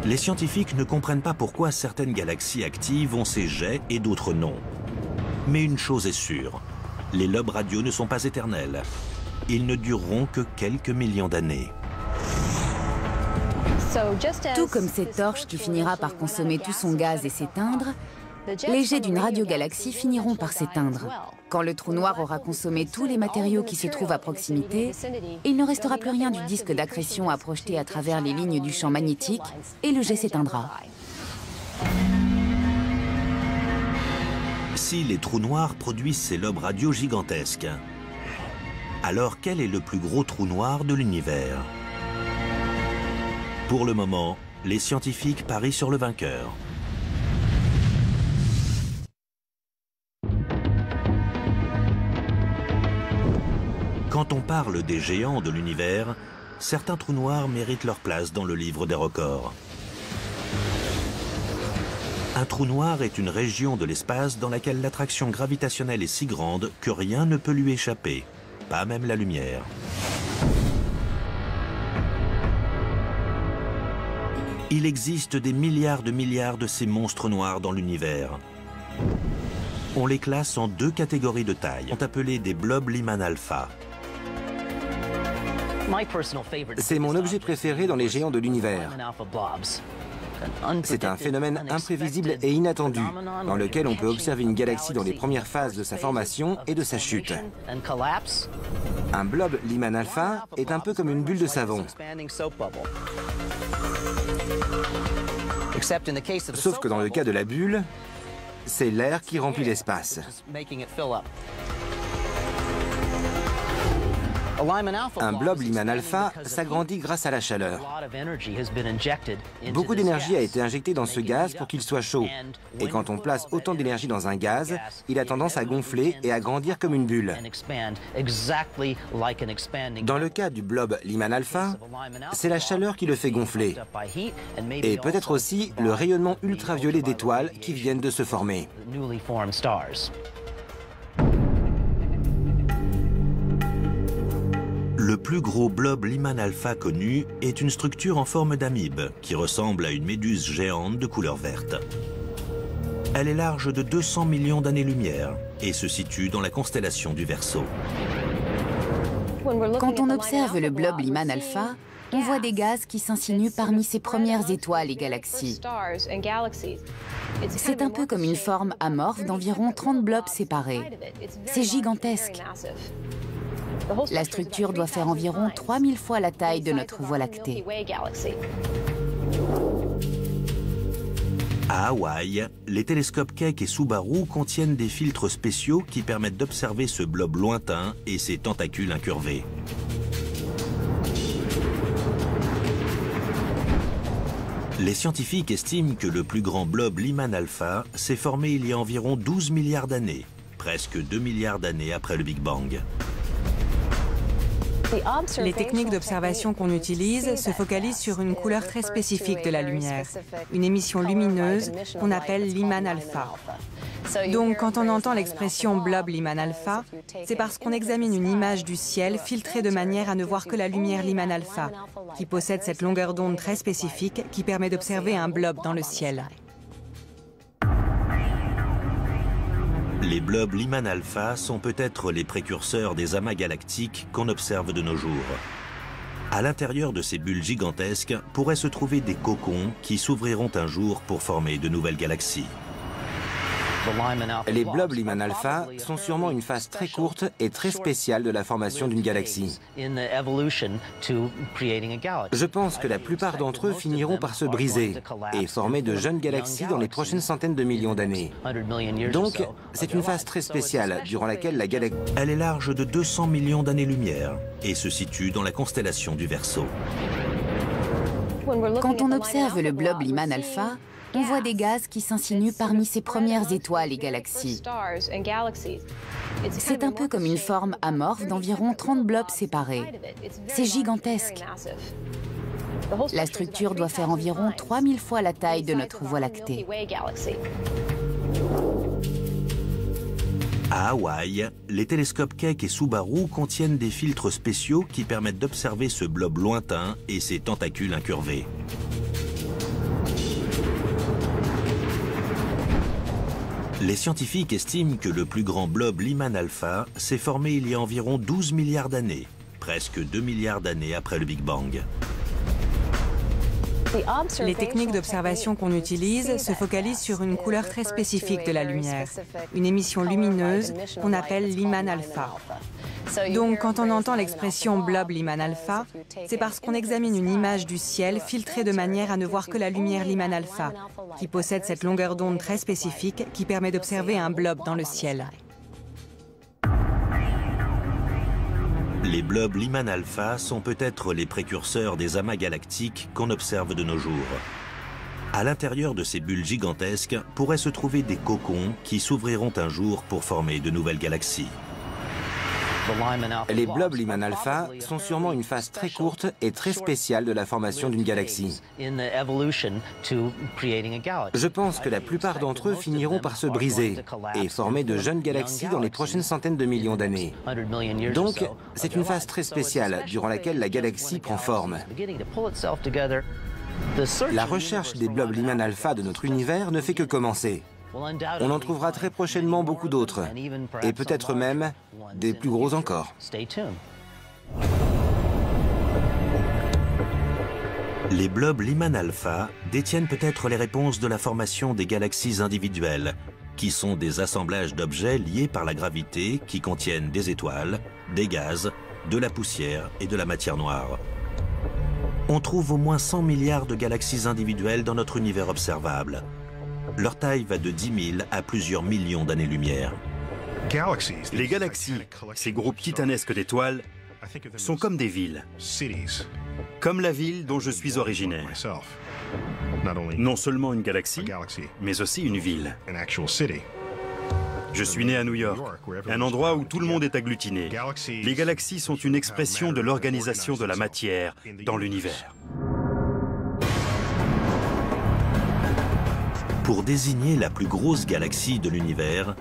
Les scientifiques ne comprennent pas pourquoi certaines galaxies actives ont ces jets et d'autres non. Mais une chose est sûre, les lobes radio ne sont pas éternels. Ils ne dureront que quelques millions d'années. Tout comme cette torche qui finira par consommer tout son gaz et s'éteindre, les jets d'une radiogalaxie finiront par s'éteindre. Quand le trou noir aura consommé tous les matériaux qui se trouvent à proximité, il ne restera plus rien du disque d'accrétion à projeter à travers les lignes du champ magnétique et le jet s'éteindra. Si les trous noirs produisent ces lobes radio gigantesques, alors quel est le plus gros trou noir de l'univers? Pour le moment, les scientifiques parient sur le vainqueur. Quand on parle des géants de l'univers, certains trous noirs méritent leur place dans le livre des records. Un trou noir est une région de l'espace dans laquelle l'attraction gravitationnelle est si grande que rien ne peut lui échapper, pas même la lumière. Il existe des milliards de ces monstres noirs dans l'univers. On les classe en deux catégories de taille. On est appelés des blobs Lyman alpha. C'est mon objet préféré dans les géants de l'univers. C'est un phénomène imprévisible et inattendu, dans lequel on peut observer une galaxie dans les premières phases de sa formation et de sa chute. Un blob Lyman alpha est un peu comme une bulle de savon. Sauf que dans le cas de la bulle, c'est l'air qui remplit l'espace. Un blob Lyman alpha s'agrandit grâce à la chaleur. Beaucoup d'énergie a été injectée dans ce gaz pour qu'il soit chaud. Et quand on place autant d'énergie dans un gaz, il a tendance à gonfler et à grandir comme une bulle. Dans le cas du blob Lyman alpha, c'est la chaleur qui le fait gonfler. Et peut-être aussi le rayonnement ultraviolet d'étoiles qui viennent de se former. Le plus gros blob Lyman alpha connu est une structure en forme d'amibe qui ressemble à une méduse géante de couleur verte. Elle est large de 200 millions d'années-lumière et se situe dans la constellation du Verseau. Quand on observe le blob Lyman alpha, on voit des gaz qui s'insinuent parmi ses premières étoiles et galaxies. C'est un peu comme une forme amorphe d'environ 30 blobs séparés. C'est gigantesque. La structure doit faire environ 3000 fois la taille de notre Voie lactée. À Hawaï, les télescopes Keck et Subaru contiennent des filtres spéciaux qui permettent d'observer ce blob lointain et ses tentacules incurvés. Les scientifiques estiment que le plus grand blob Lyman alpha s'est formé il y a environ 12 milliards d'années, presque 2 milliards d'années après le Big Bang. Les techniques d'observation qu'on utilise se focalisent sur une couleur très spécifique de la lumière, une émission lumineuse qu'on appelle Lyman alpha. Donc, quand on entend l'expression blob Lyman alpha, c'est parce qu'on examine une image du ciel filtrée de manière à ne voir que la lumière Lyman alpha, qui possède cette longueur d'onde très spécifique qui permet d'observer un blob dans le ciel. Les blobs Lyman alpha sont peut-être les précurseurs des amas galactiques qu'on observe de nos jours. À l'intérieur de ces bulles gigantesques pourraient se trouver des cocons qui s'ouvriront un jour pour former de nouvelles galaxies. Les blobs Lyman alpha sont sûrement une phase très courte et très spéciale de la formation d'une galaxie. Je pense que la plupart d'entre eux finiront par se briser et former de jeunes galaxies dans les prochaines centaines de millions d'années. Donc, c'est une phase très spéciale durant laquelle la galaxie... Elle est large de 200 millions d'années-lumière et se situe dans la constellation du Verseau. Quand on observe le blob Lyman alpha, on voit des gaz qui s'insinuent parmi ces premières étoiles et galaxies. C'est un peu comme une forme amorphe d'environ 30 blobs séparés. C'est gigantesque. La structure doit faire environ 3000 fois la taille de notre Voie lactée. À Hawaï, les télescopes Keck et Subaru contiennent des filtres spéciaux qui permettent d'observer ce blob lointain et ses tentacules incurvés. Les scientifiques estiment que le plus grand blob Lyman alpha s'est formé il y a environ 12 milliards d'années, presque 2 milliards d'années après le Big Bang. Les techniques d'observation qu'on utilise se focalisent sur une couleur très spécifique de la lumière, une émission lumineuse qu'on appelle Lyman alpha. Donc, quand on entend l'expression blob Lyman alpha, c'est parce qu'on examine une image du ciel filtrée de manière à ne voir que la lumière Lyman alpha, qui possède cette longueur d'onde très spécifique qui permet d'observer un blob dans le ciel. Les blobs Lyman alpha sont peut-être les précurseurs des amas galactiques qu'on observe de nos jours. À l'intérieur de ces bulles gigantesques pourraient se trouver des cocons qui s'ouvriront un jour pour former de nouvelles galaxies. Les blobs Lyman alpha sont sûrement une phase très courte et très spéciale de la formation d'une galaxie. Je pense que la plupart d'entre eux finiront par se briser et former de jeunes galaxies dans les prochaines centaines de millions d'années. Donc, c'est une phase très spéciale durant laquelle la galaxie prend forme. La recherche des blobs Lyman alpha de notre univers ne fait que commencer. On en trouvera très prochainement beaucoup d'autres, et peut-être même des plus gros encore. Les blobs Lyman alpha détiennent peut-être les réponses de la formation des galaxies individuelles, qui sont des assemblages d'objets liés par la gravité qui contiennent des étoiles, des gaz, de la poussière et de la matière noire. On trouve au moins 100 milliards de galaxies individuelles dans notre univers observable. Leur taille va de 10 000 à plusieurs millions d'années-lumière. Les galaxies, ces groupes titanesques d'étoiles, sont comme des villes. Comme la ville dont je suis originaire. Non seulement une galaxie, mais aussi une ville. Je suis né à New York, un endroit où tout le monde est agglutiné. Les galaxies sont une expression de l'organisation de la matière dans l'univers. Pour désigner la plus grosse galaxie de l'univers,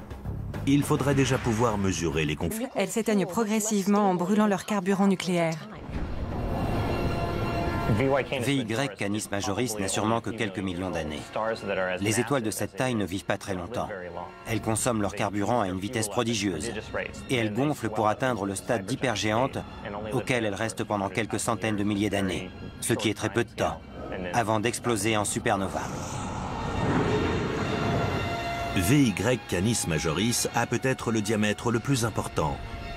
il faudrait déjà pouvoir mesurer les conflits. Elles s'éteignent progressivement en brûlant leur carburant nucléaire. VY Canis Majoris n'a sûrement que quelques millions d'années. Les étoiles de cette taille ne vivent pas très longtemps. Elles consomment leur carburant à une vitesse prodigieuse. Et elles gonflent pour atteindre le stade d'hypergéante auquel elles restent pendant quelques centaines de milliers d'années, ce qui est très peu de temps, avant d'exploser en supernova. VY Canis Majoris a peut-être le diamètre le plus important,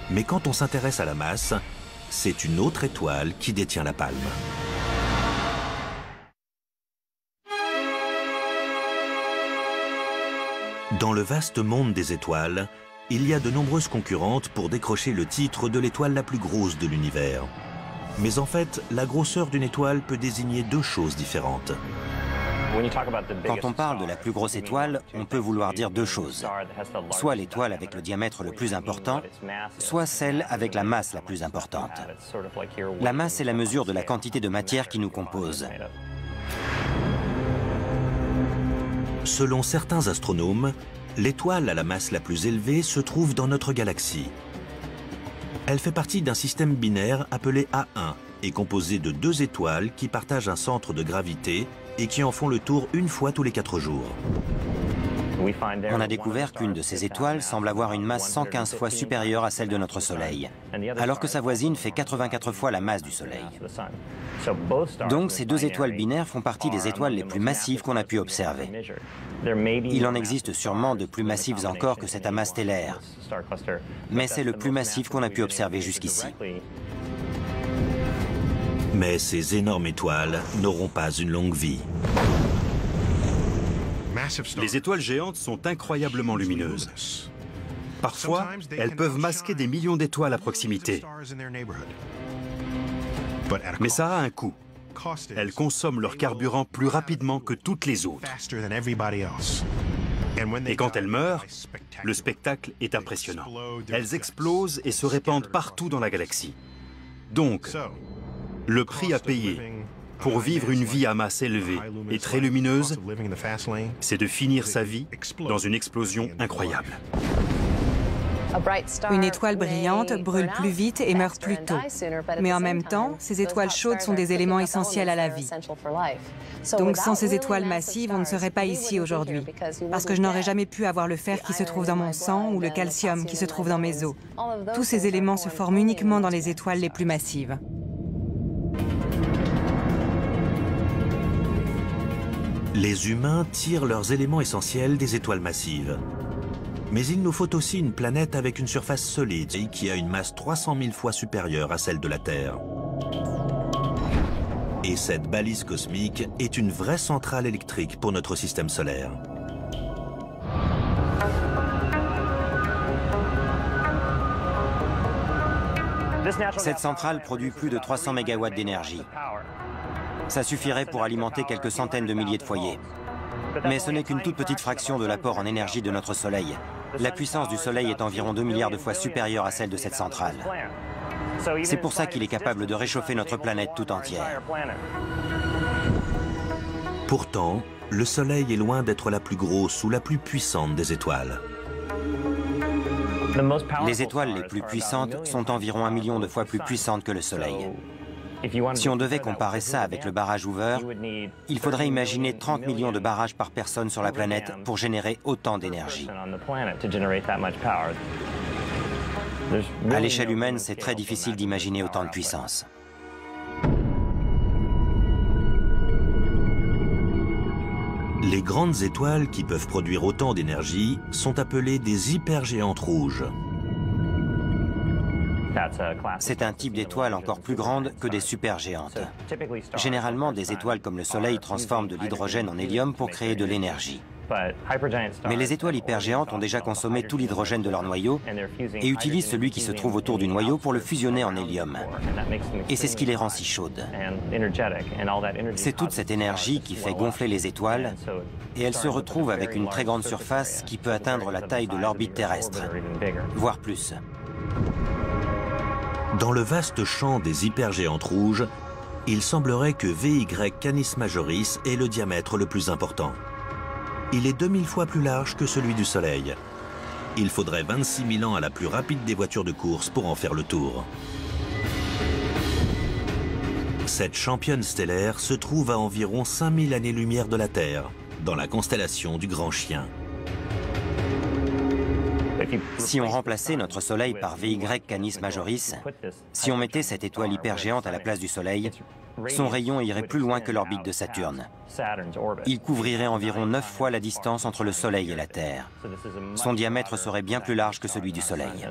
mais quand on s'intéresse à la masse, c'est une autre étoile qui détient la palme. Dans le vaste monde des étoiles, il y a de nombreuses concurrentes pour décrocher le titre de l'étoile la plus grosse de l'univers. Mais en fait, la grosseur d'une étoile peut désigner deux choses différentes. Quand on parle de la plus grosse étoile, on peut vouloir dire deux choses. Soit l'étoile avec le diamètre le plus important, soit celle avec la masse la plus importante. La masse est la mesure de la quantité de matière qui nous compose. Selon certains astronomes, l'étoile à la masse la plus élevée se trouve dans notre galaxie. Elle fait partie d'un système binaire appelé A1 et composé de deux étoiles qui partagent un centre de gravité et qui en font le tour une fois tous les 4 jours. On a découvert qu'une de ces étoiles semble avoir une masse 115 fois supérieure à celle de notre Soleil, alors que sa voisine fait 84 fois la masse du Soleil. Donc ces deux étoiles binaires font partie des étoiles les plus massives qu'on a pu observer. Il en existe sûrement de plus massives encore que cet amas stellaire, mais c'est le plus massif qu'on a pu observer jusqu'ici. Mais ces énormes étoiles n'auront pas une longue vie. Les étoiles géantes sont incroyablement lumineuses. Parfois, elles peuvent masquer des millions d'étoiles à proximité. Mais ça a un coût. Elles consomment leur carburant plus rapidement que toutes les autres. Et quand elles meurent, le spectacle est impressionnant. Elles explosent et se répandent partout dans la galaxie. Donc, le prix à payer pour vivre une vie à masse élevée et très lumineuse, c'est de finir sa vie dans une explosion incroyable. Une étoile brillante brûle plus vite et meurt plus tôt. Mais en même temps, ces étoiles chaudes sont des éléments essentiels à la vie. Donc sans ces étoiles massives, on ne serait pas ici aujourd'hui. Parce que je n'aurais jamais pu avoir le fer qui se trouve dans mon sang ou le calcium qui se trouve dans mes os. Tous ces éléments se forment uniquement dans les étoiles les plus massives. Les humains tirent leurs éléments essentiels des étoiles massives. Mais il nous faut aussi une planète avec une surface solide et qui a une masse 300 000 fois supérieure à celle de la Terre. Et cette balise cosmique est une vraie centrale électrique pour notre système solaire. Cette centrale produit plus de 300 MW d'énergie. Ça suffirait pour alimenter quelques centaines de milliers de foyers. Mais ce n'est qu'une toute petite fraction de l'apport en énergie de notre Soleil. La puissance du Soleil est environ 2 milliards de fois supérieure à celle de cette centrale. C'est pour ça qu'il est capable de réchauffer notre planète tout entière. Pourtant, le Soleil est loin d'être la plus grosse ou la plus puissante des étoiles. Les étoiles les plus puissantes sont environ 1 million de fois plus puissantes que le Soleil. Si on devait comparer ça avec le barrage Hoover, il faudrait imaginer 30 millions de barrages par personne sur la planète pour générer autant d'énergie. À l'échelle humaine, c'est très difficile d'imaginer autant de puissance. Les grandes étoiles qui peuvent produire autant d'énergie sont appelées des hypergéantes rouges. C'est un type d'étoile encore plus grande que des supergéantes. Généralement, des étoiles comme le Soleil transforment de l'hydrogène en hélium pour créer de l'énergie. Mais les étoiles hypergéantes ont déjà consommé tout l'hydrogène de leur noyau et utilisent celui qui se trouve autour du noyau pour le fusionner en hélium. Et c'est ce qui les rend si chaudes. C'est toute cette énergie qui fait gonfler les étoiles et elles se retrouvent avec une très grande surface qui peut atteindre la taille de l'orbite terrestre, voire plus. Dans le vaste champ des hypergéantes rouges, il semblerait que VY Canis Majoris ait le diamètre le plus important. Il est 2000 fois plus large que celui du Soleil. Il faudrait 26 000 ans à la plus rapide des voitures de course pour en faire le tour. Cette championne stellaire se trouve à environ 5000 années-lumière de la Terre, dans la constellation du Grand Chien. Si on remplaçait notre Soleil par VY Canis Majoris, si on mettait cette étoile hypergéante à la place du Soleil, son rayon irait plus loin que l'orbite de Saturne. Il couvrirait environ 9 fois la distance entre le Soleil et la Terre. Son diamètre serait bien plus large que celui du Soleil.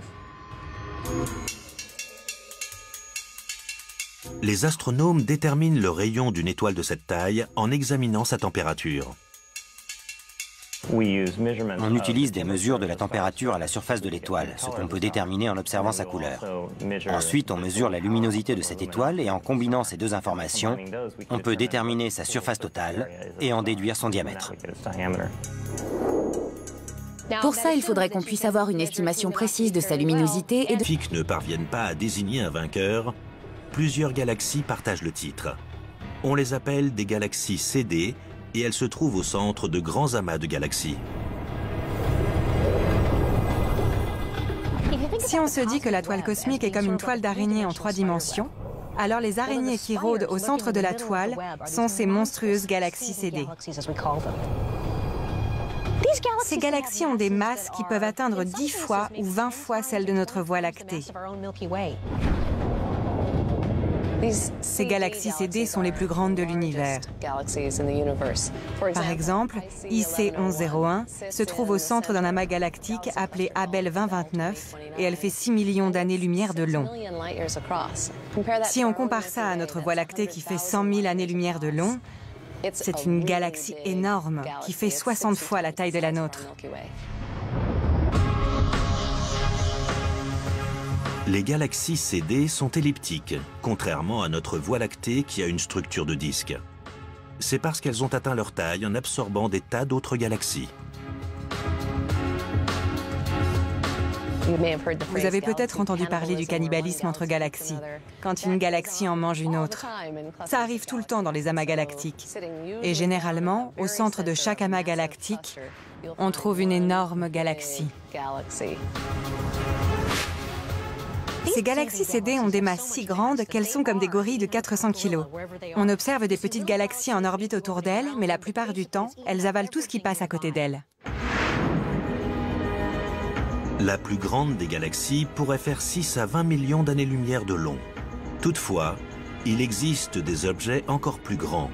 Les astronomes déterminent le rayon d'une étoile de cette taille en examinant sa température. On utilise des mesures de la température à la surface de l'étoile, ce qu'on peut déterminer en observant sa couleur. Ensuite, on mesure la luminosité de cette étoile et en combinant ces deux informations, on peut déterminer sa surface totale et en déduire son diamètre. Pour ça, il faudrait qu'on puisse avoir une estimation précise de sa luminosité et de... Les scientifiques ne parviennent pas à désigner un vainqueur. Plusieurs galaxies partagent le titre. On les appelle des galaxies CD et elles se trouvent au centre de grands amas de galaxies. Si on se dit que la toile cosmique est comme une toile d'araignée en 3 dimensions, alors les araignées qui rôdent au centre de la toile sont ces monstrueuses galaxies CD. Ces galaxies ont des masses qui peuvent atteindre 10 fois ou 20 fois celles de notre Voie lactée. Ces galaxies CD sont les plus grandes de l'univers. Par exemple, IC 1101 se trouve au centre d'un amas galactique appelé Abell 2029 et elle fait 6 millions d'années-lumière de long. Si on compare ça à notre Voie lactée qui fait 100 000 années-lumière de long, c'est une galaxie énorme qui fait 60 fois la taille de la nôtre. Les galaxies CD sont elliptiques, contrairement à notre Voie lactée qui a une structure de disque. C'est parce qu'elles ont atteint leur taille en absorbant des tas d'autres galaxies. Vous avez peut-être entendu parler du cannibalisme entre galaxies, quand une galaxie en mange une autre. Ça arrive tout le temps dans les amas galactiques. Et généralement, au centre de chaque amas galactique, on trouve une énorme galaxie. Ces galaxies CD ont des masses si grandes qu'elles sont comme des gorilles de 400 kg. On observe des petites galaxies en orbite autour d'elles, mais la plupart du temps, elles avalent tout ce qui passe à côté d'elles. La plus grande des galaxies pourrait faire 6 à 20 millions d'années-lumière de long. Toutefois, il existe des objets encore plus grands.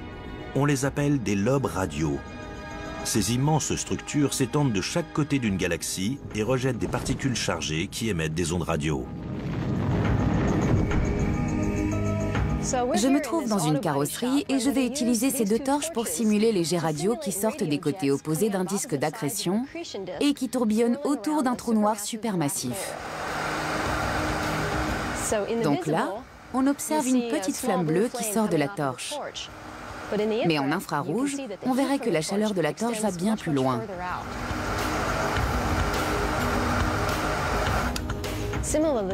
On les appelle des lobes radiaux. Ces immenses structures s'étendent de chaque côté d'une galaxie et rejettent des particules chargées qui émettent des ondes radio. Je me trouve dans une carrosserie et je vais utiliser ces 2 torches pour simuler les jets radio qui sortent des côtés opposés d'un disque d'accrétion et qui tourbillonnent autour d'un trou noir supermassif. Donc là, on observe une petite flamme bleue qui sort de la torche. Mais en infrarouge, on verrait que la chaleur de la torche va bien plus loin.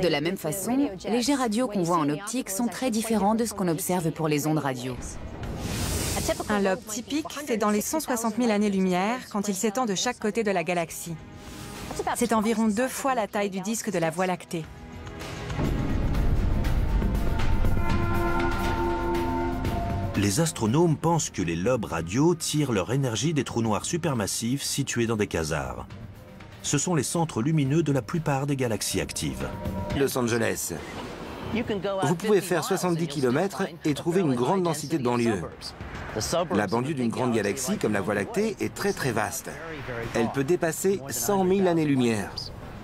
De la même façon, les jets radio qu'on voit en optique sont très différents de ce qu'on observe pour les ondes radio. Un lobe typique fait dans les 160 000 années-lumière quand il s'étend de chaque côté de la galaxie. C'est environ 2 fois la taille du disque de la Voie lactée. Les astronomes pensent que les lobes radio tirent leur énergie des trous noirs supermassifs situés dans des quasars. Ce sont les centres lumineux de la plupart des galaxies actives. Los Angeles. Vous pouvez faire 70 km et trouver une grande densité de banlieues. La banlieue d'une grande galaxie comme la Voie lactée est très vaste. Elle peut dépasser 100 000 années-lumière.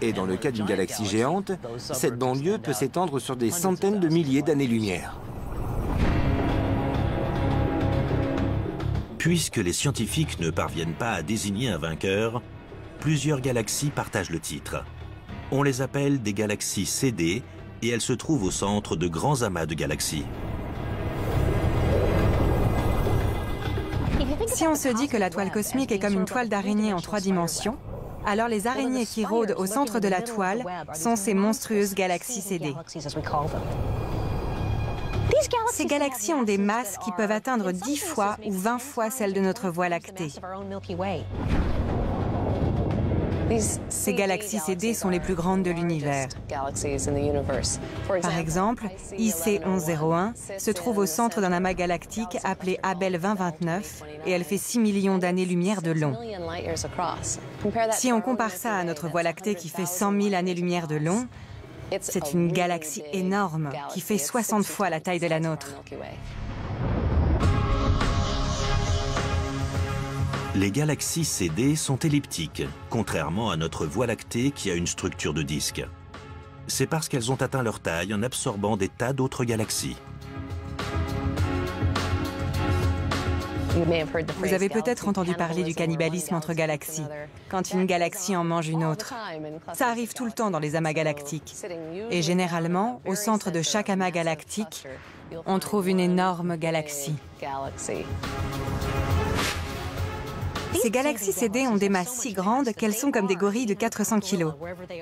Et dans le cas d'une galaxie géante, cette banlieue peut s'étendre sur des centaines de milliers d'années-lumière. Puisque les scientifiques ne parviennent pas à désigner un vainqueur, plusieurs galaxies partagent le titre. On les appelle des galaxies CD et elles se trouvent au centre de grands amas de galaxies. Si on se dit que la toile cosmique est comme une toile d'araignée en 3 dimensions, alors les araignées qui rôdent au centre de la toile sont ces monstrueuses galaxies CD. Ces galaxies ont des masses qui peuvent atteindre 10 fois ou 20 fois celles de notre Voie lactée. Ces galaxies CD sont les plus grandes de l'univers. Par exemple, IC 1101 se trouve au centre d'un amas galactique appelé Abell 2029 et elle fait 6 millions d'années-lumière de long. Si on compare ça à notre Voie lactée qui fait 100 000 années-lumière de long, c'est une galaxie énorme qui fait 60 fois la taille de la nôtre. Les galaxies CD sont elliptiques, contrairement à notre Voie lactée qui a une structure de disque. C'est parce qu'elles ont atteint leur taille en absorbant des tas d'autres galaxies. Vous avez peut-être entendu parler du cannibalisme entre galaxies, quand une galaxie en mange une autre. Ça arrive tout le temps dans les amas galactiques. Et généralement, au centre de chaque amas galactique, on trouve une énorme galaxie. Ces galaxies CD ont des masses si grandes qu'elles sont comme des gorilles de 400 kg.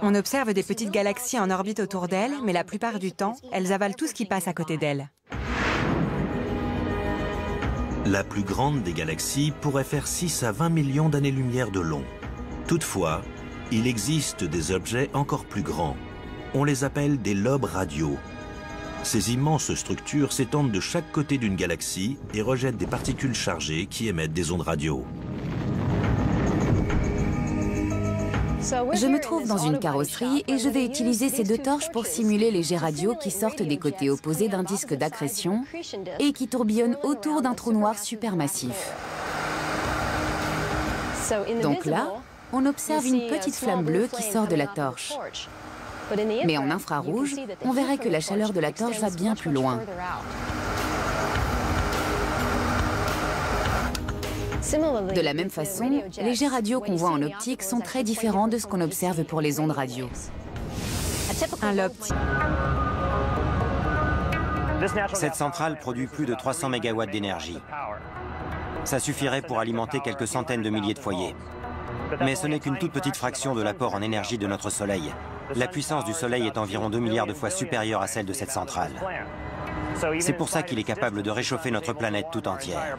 On observe des petites galaxies en orbite autour d'elles, mais la plupart du temps, elles avalent tout ce qui passe à côté d'elles. La plus grande des galaxies pourrait faire 6 à 20 millions d'années-lumière de long. Toutefois, il existe des objets encore plus grands. On les appelle des lobes radiaux. Ces immenses structures s'étendent de chaque côté d'une galaxie et rejettent des particules chargées qui émettent des ondes radio. Je me trouve dans une carrosserie et je vais utiliser ces deux torches pour simuler les jets radio qui sortent des côtés opposés d'un disque d'accrétion et qui tourbillonnent autour d'un trou noir supermassif. Donc là, on observe une petite flamme bleue qui sort de la torche. Mais en infrarouge, on verrait que la chaleur de la torche va bien plus loin. De la même façon, les jets radio qu'on voit en optique sont très différents de ce qu'on observe pour les ondes radio. Un lobe. Cette centrale produit plus de 300 MW d'énergie. Ça suffirait pour alimenter quelques centaines de milliers de foyers. Mais ce n'est qu'une toute petite fraction de l'apport en énergie de notre Soleil. La puissance du Soleil est environ 2 milliards de fois supérieure à celle de cette centrale. C'est pour ça qu'il est capable de réchauffer notre planète tout entière.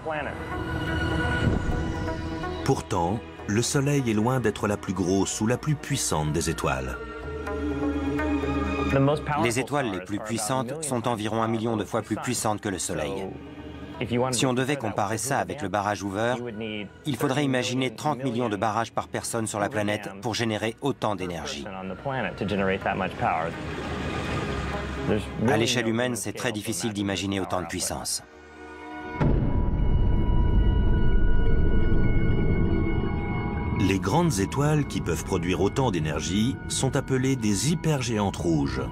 Pourtant, le Soleil est loin d'être la plus grosse ou la plus puissante des étoiles. Les étoiles les plus puissantes sont environ 1 million de fois plus puissantes que le Soleil. Si on devait comparer ça avec le barrage Hoover, il faudrait imaginer 30 millions de barrages par personne sur la planète pour générer autant d'énergie. À l'échelle humaine, c'est très difficile d'imaginer autant de puissance. Les grandes étoiles qui peuvent produire autant d'énergie sont appelées des hypergéantes rouges.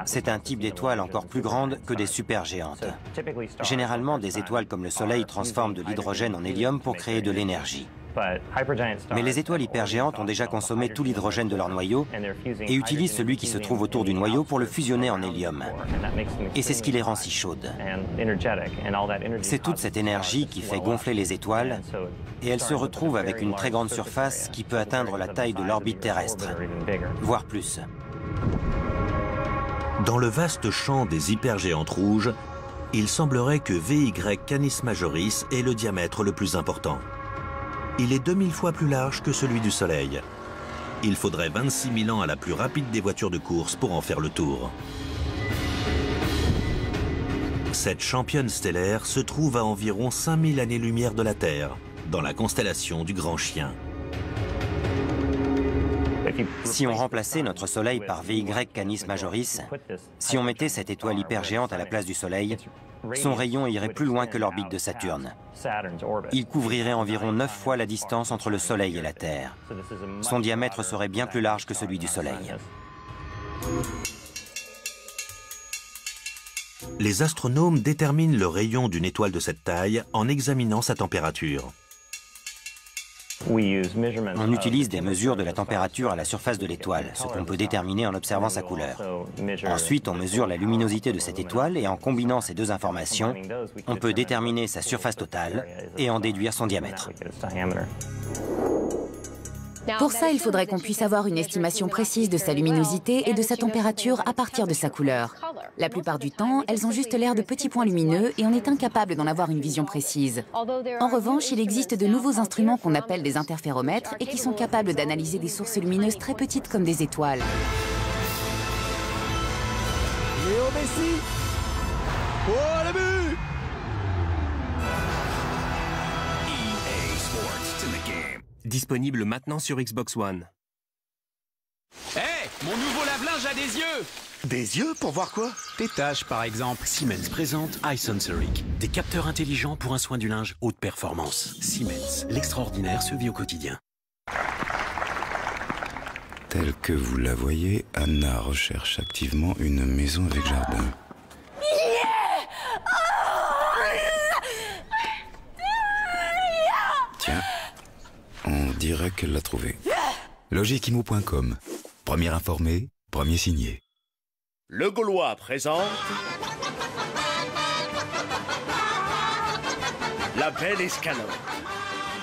C'est un type d'étoile encore plus grande que des supergéantes. Généralement, des étoiles comme le Soleil transforment de l'hydrogène en hélium pour créer de l'énergie. Mais les étoiles hypergéantes ont déjà consommé tout l'hydrogène de leur noyau et utilisent celui qui se trouve autour du noyau pour le fusionner en hélium. Et c'est ce qui les rend si chaudes. C'est toute cette énergie qui fait gonfler les étoiles et elles se retrouvent avec une très grande surface qui peut atteindre la taille de l'orbite terrestre, voire plus. Dans le vaste champ des hypergéantes rouges, il semblerait que VY Canis Majoris ait le diamètre le plus important. Il est 2000 fois plus large que celui du Soleil. Il faudrait 26 000 ans à la plus rapide des voitures de course pour en faire le tour. Cette championne stellaire se trouve à environ 5000 années-lumière de la Terre, dans la constellation du Grand Chien. Si on remplaçait notre Soleil par VY Canis Majoris, si on mettait cette étoile hypergéante à la place du Soleil, son rayon irait plus loin que l'orbite de Saturne. Il couvrirait environ 9 fois la distance entre le Soleil et la Terre. Son diamètre serait bien plus large que celui du Soleil. Les astronomes déterminent le rayon d'une étoile de cette taille en examinant sa température. On utilise des mesures de la température à la surface de l'étoile, ce qu'on peut déterminer en observant sa couleur. Ensuite, on mesure la luminosité de cette étoile et en combinant ces deux informations, on peut déterminer sa surface totale et en déduire son diamètre. Pour ça, il faudrait qu'on puisse avoir une estimation précise de sa luminosité et de sa température à partir de sa couleur. La plupart du temps, elles ont juste l'air de petits points lumineux et on est incapable d'en avoir une vision précise. En revanche, il existe de nouveaux instruments qu'on appelle des interféromètres et qui sont capables d'analyser des sources lumineuses très petites comme des étoiles. Léo Messi! Oh, le but! EA Sports, it's in the game. Disponible maintenant sur Xbox One. Hé, mon nouveau lave-linge a des yeux! Des yeux pour voir quoi? Tes tâches, par exemple. Siemens présente iSensoric. Des capteurs intelligents pour un soin du linge haute performance. Siemens, l'extraordinaire se vit au quotidien. Telle que vous la voyez, Anna recherche activement une maison avec jardin. Yeah! Oh, Tiens, on dirait qu'elle l'a trouvé. Logiquimo.com. Premier informé, premier signé. Le Gaulois présente... La belle escalope.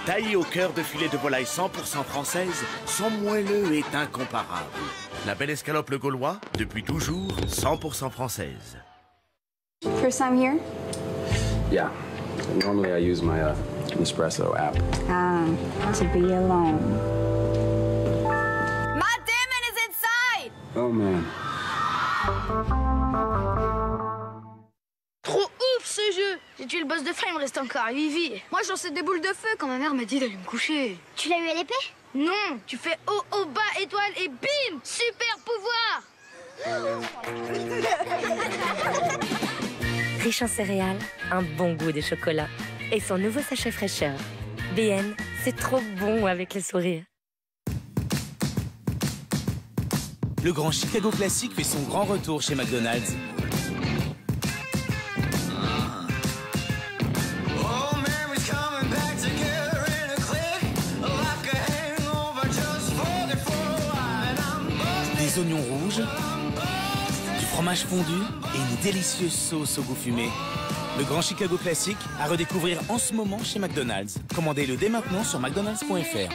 Taillée au cœur de filet de volaille 100% française, son moelleux est incomparable. La belle escalope Le Gaulois, depuis toujours, 100% française. First time here? Yeah. Normally I use my Nespresso app. Ah, to be alone. Matt Damon is inside! Oh man. Trop ouf ce jeu! J'ai tué le boss de fin, il me reste encore à Vivi. Moi j'en sais des boules de feu quand ma mère m'a dit d'aller me coucher. Tu l'as eu à l'épée? Non, tu fais haut, haut, bas, étoile et bim! Super pouvoir! Riche en céréales, un bon goût de chocolat et son nouveau sachet fraîcheur. BN, c'est trop bon avec le sourire. Le grand Chicago Classic fait son grand retour chez McDonald's. Des oignons rouges, du fromage fondu et une délicieuse sauce au goût fumé. Le grand Chicago Classic à redécouvrir en ce moment chez McDonald's. Commandez-le dès maintenant sur mcdonalds.fr.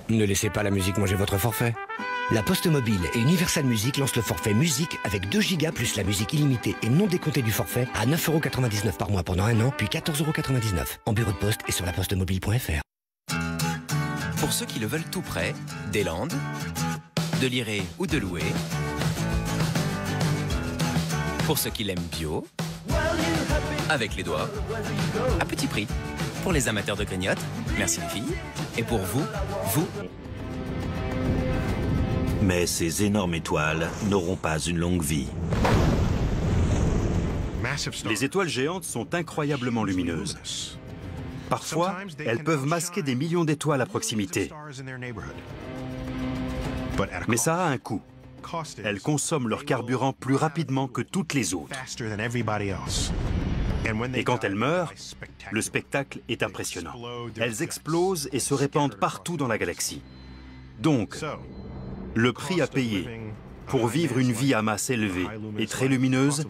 Ne laissez pas la musique manger votre forfait. La Poste Mobile et Universal Music lancent le forfait musique avec 2 Go plus la musique illimitée et non décomptée du forfait à 9,99 € par mois pendant un an, puis 14,99 € en bureau de poste et sur lapostemobile.fr. Pour ceux qui le veulent tout près, des Landes, de lirer ou de louer. Pour ceux qui l'aiment bio, avec les doigts, à petit prix. Pour les amateurs de grignottes, merci les filles. Et pour vous, Mais ces énormes étoiles n'auront pas une longue vie. Les étoiles géantes sont incroyablement lumineuses. Parfois, elles peuvent masquer des millions d'étoiles à proximité. Mais ça a un coût. Elles consomment leur carburant plus rapidement que toutes les autres. Et quand elles meurent, le spectacle est impressionnant. Elles explosent et se répandent partout dans la galaxie. Donc, le prix à payer pour vivre une vie à masse élevée et très lumineuse,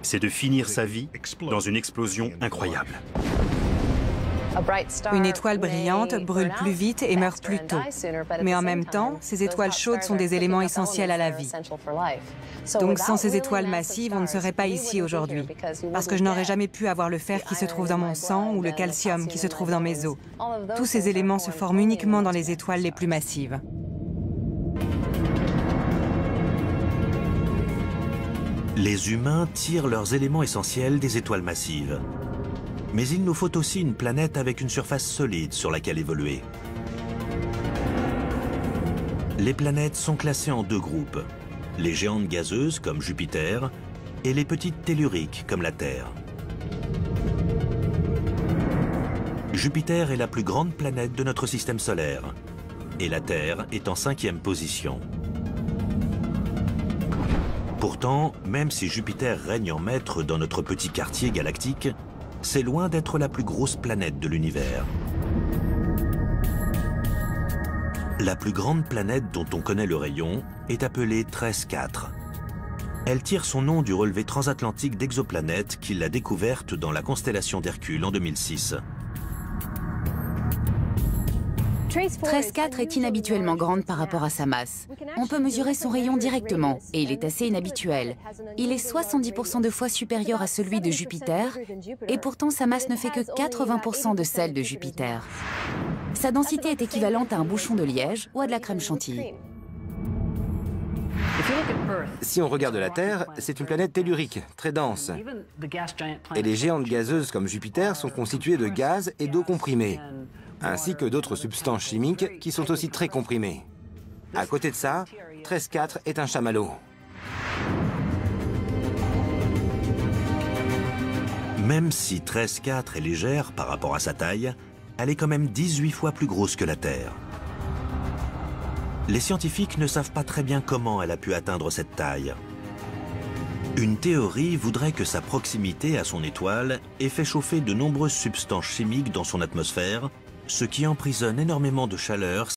c'est de finir sa vie dans une explosion incroyable. Une étoile brillante brûle plus vite et meurt plus tôt. Mais en même temps, ces étoiles chaudes sont des éléments essentiels à la vie. Donc sans ces étoiles massives, on ne serait pas ici aujourd'hui. Parce que je n'aurais jamais pu avoir le fer qui se trouve dans mon sang ou le calcium qui se trouve dans mes os. Tous ces éléments se forment uniquement dans les étoiles les plus massives. Les humains tirent leurs éléments essentiels des étoiles massives. Mais il nous faut aussi une planète avec une surface solide sur laquelle évoluer. Les planètes sont classées en 2 groupes. Les géantes gazeuses comme Jupiter et les petites telluriques comme la Terre. Jupiter est la plus grande planète de notre système solaire et la Terre est en 5e position. Pourtant, même si Jupiter règne en maître dans notre petit quartier galactique, c'est loin d'être la plus grosse planète de l'univers. La plus grande planète dont on connaît le rayon est appelée 13-4. Elle tire son nom du relevé transatlantique d'exoplanètes qu'il a découverte dans la constellation d'Hercule en 2006. 13,4 est inhabituellement grande par rapport à sa masse. On peut mesurer son rayon directement, et il est assez inhabituel. Il est 70% de fois supérieur à celui de Jupiter, et pourtant sa masse ne fait que 80% de celle de Jupiter. Sa densité est équivalente à un bouchon de liège ou à de la crème chantilly. Si on regarde la Terre, c'est une planète tellurique, très dense. Et les géantes gazeuses comme Jupiter sont constituées de gaz et d'eau comprimée, ainsi que d'autres substances chimiques qui sont aussi très comprimées. À côté de ça, 13,4 est un chamallow. Même si 13,4 est légère par rapport à sa taille, elle est quand même 18 fois plus grosse que la Terre. Les scientifiques ne savent pas très bien comment elle a pu atteindre cette taille. Une théorie voudrait que sa proximité à son étoile ait fait chauffer de nombreuses substances chimiques dans son atmosphère, ce qui emprisonne énormément de chaleur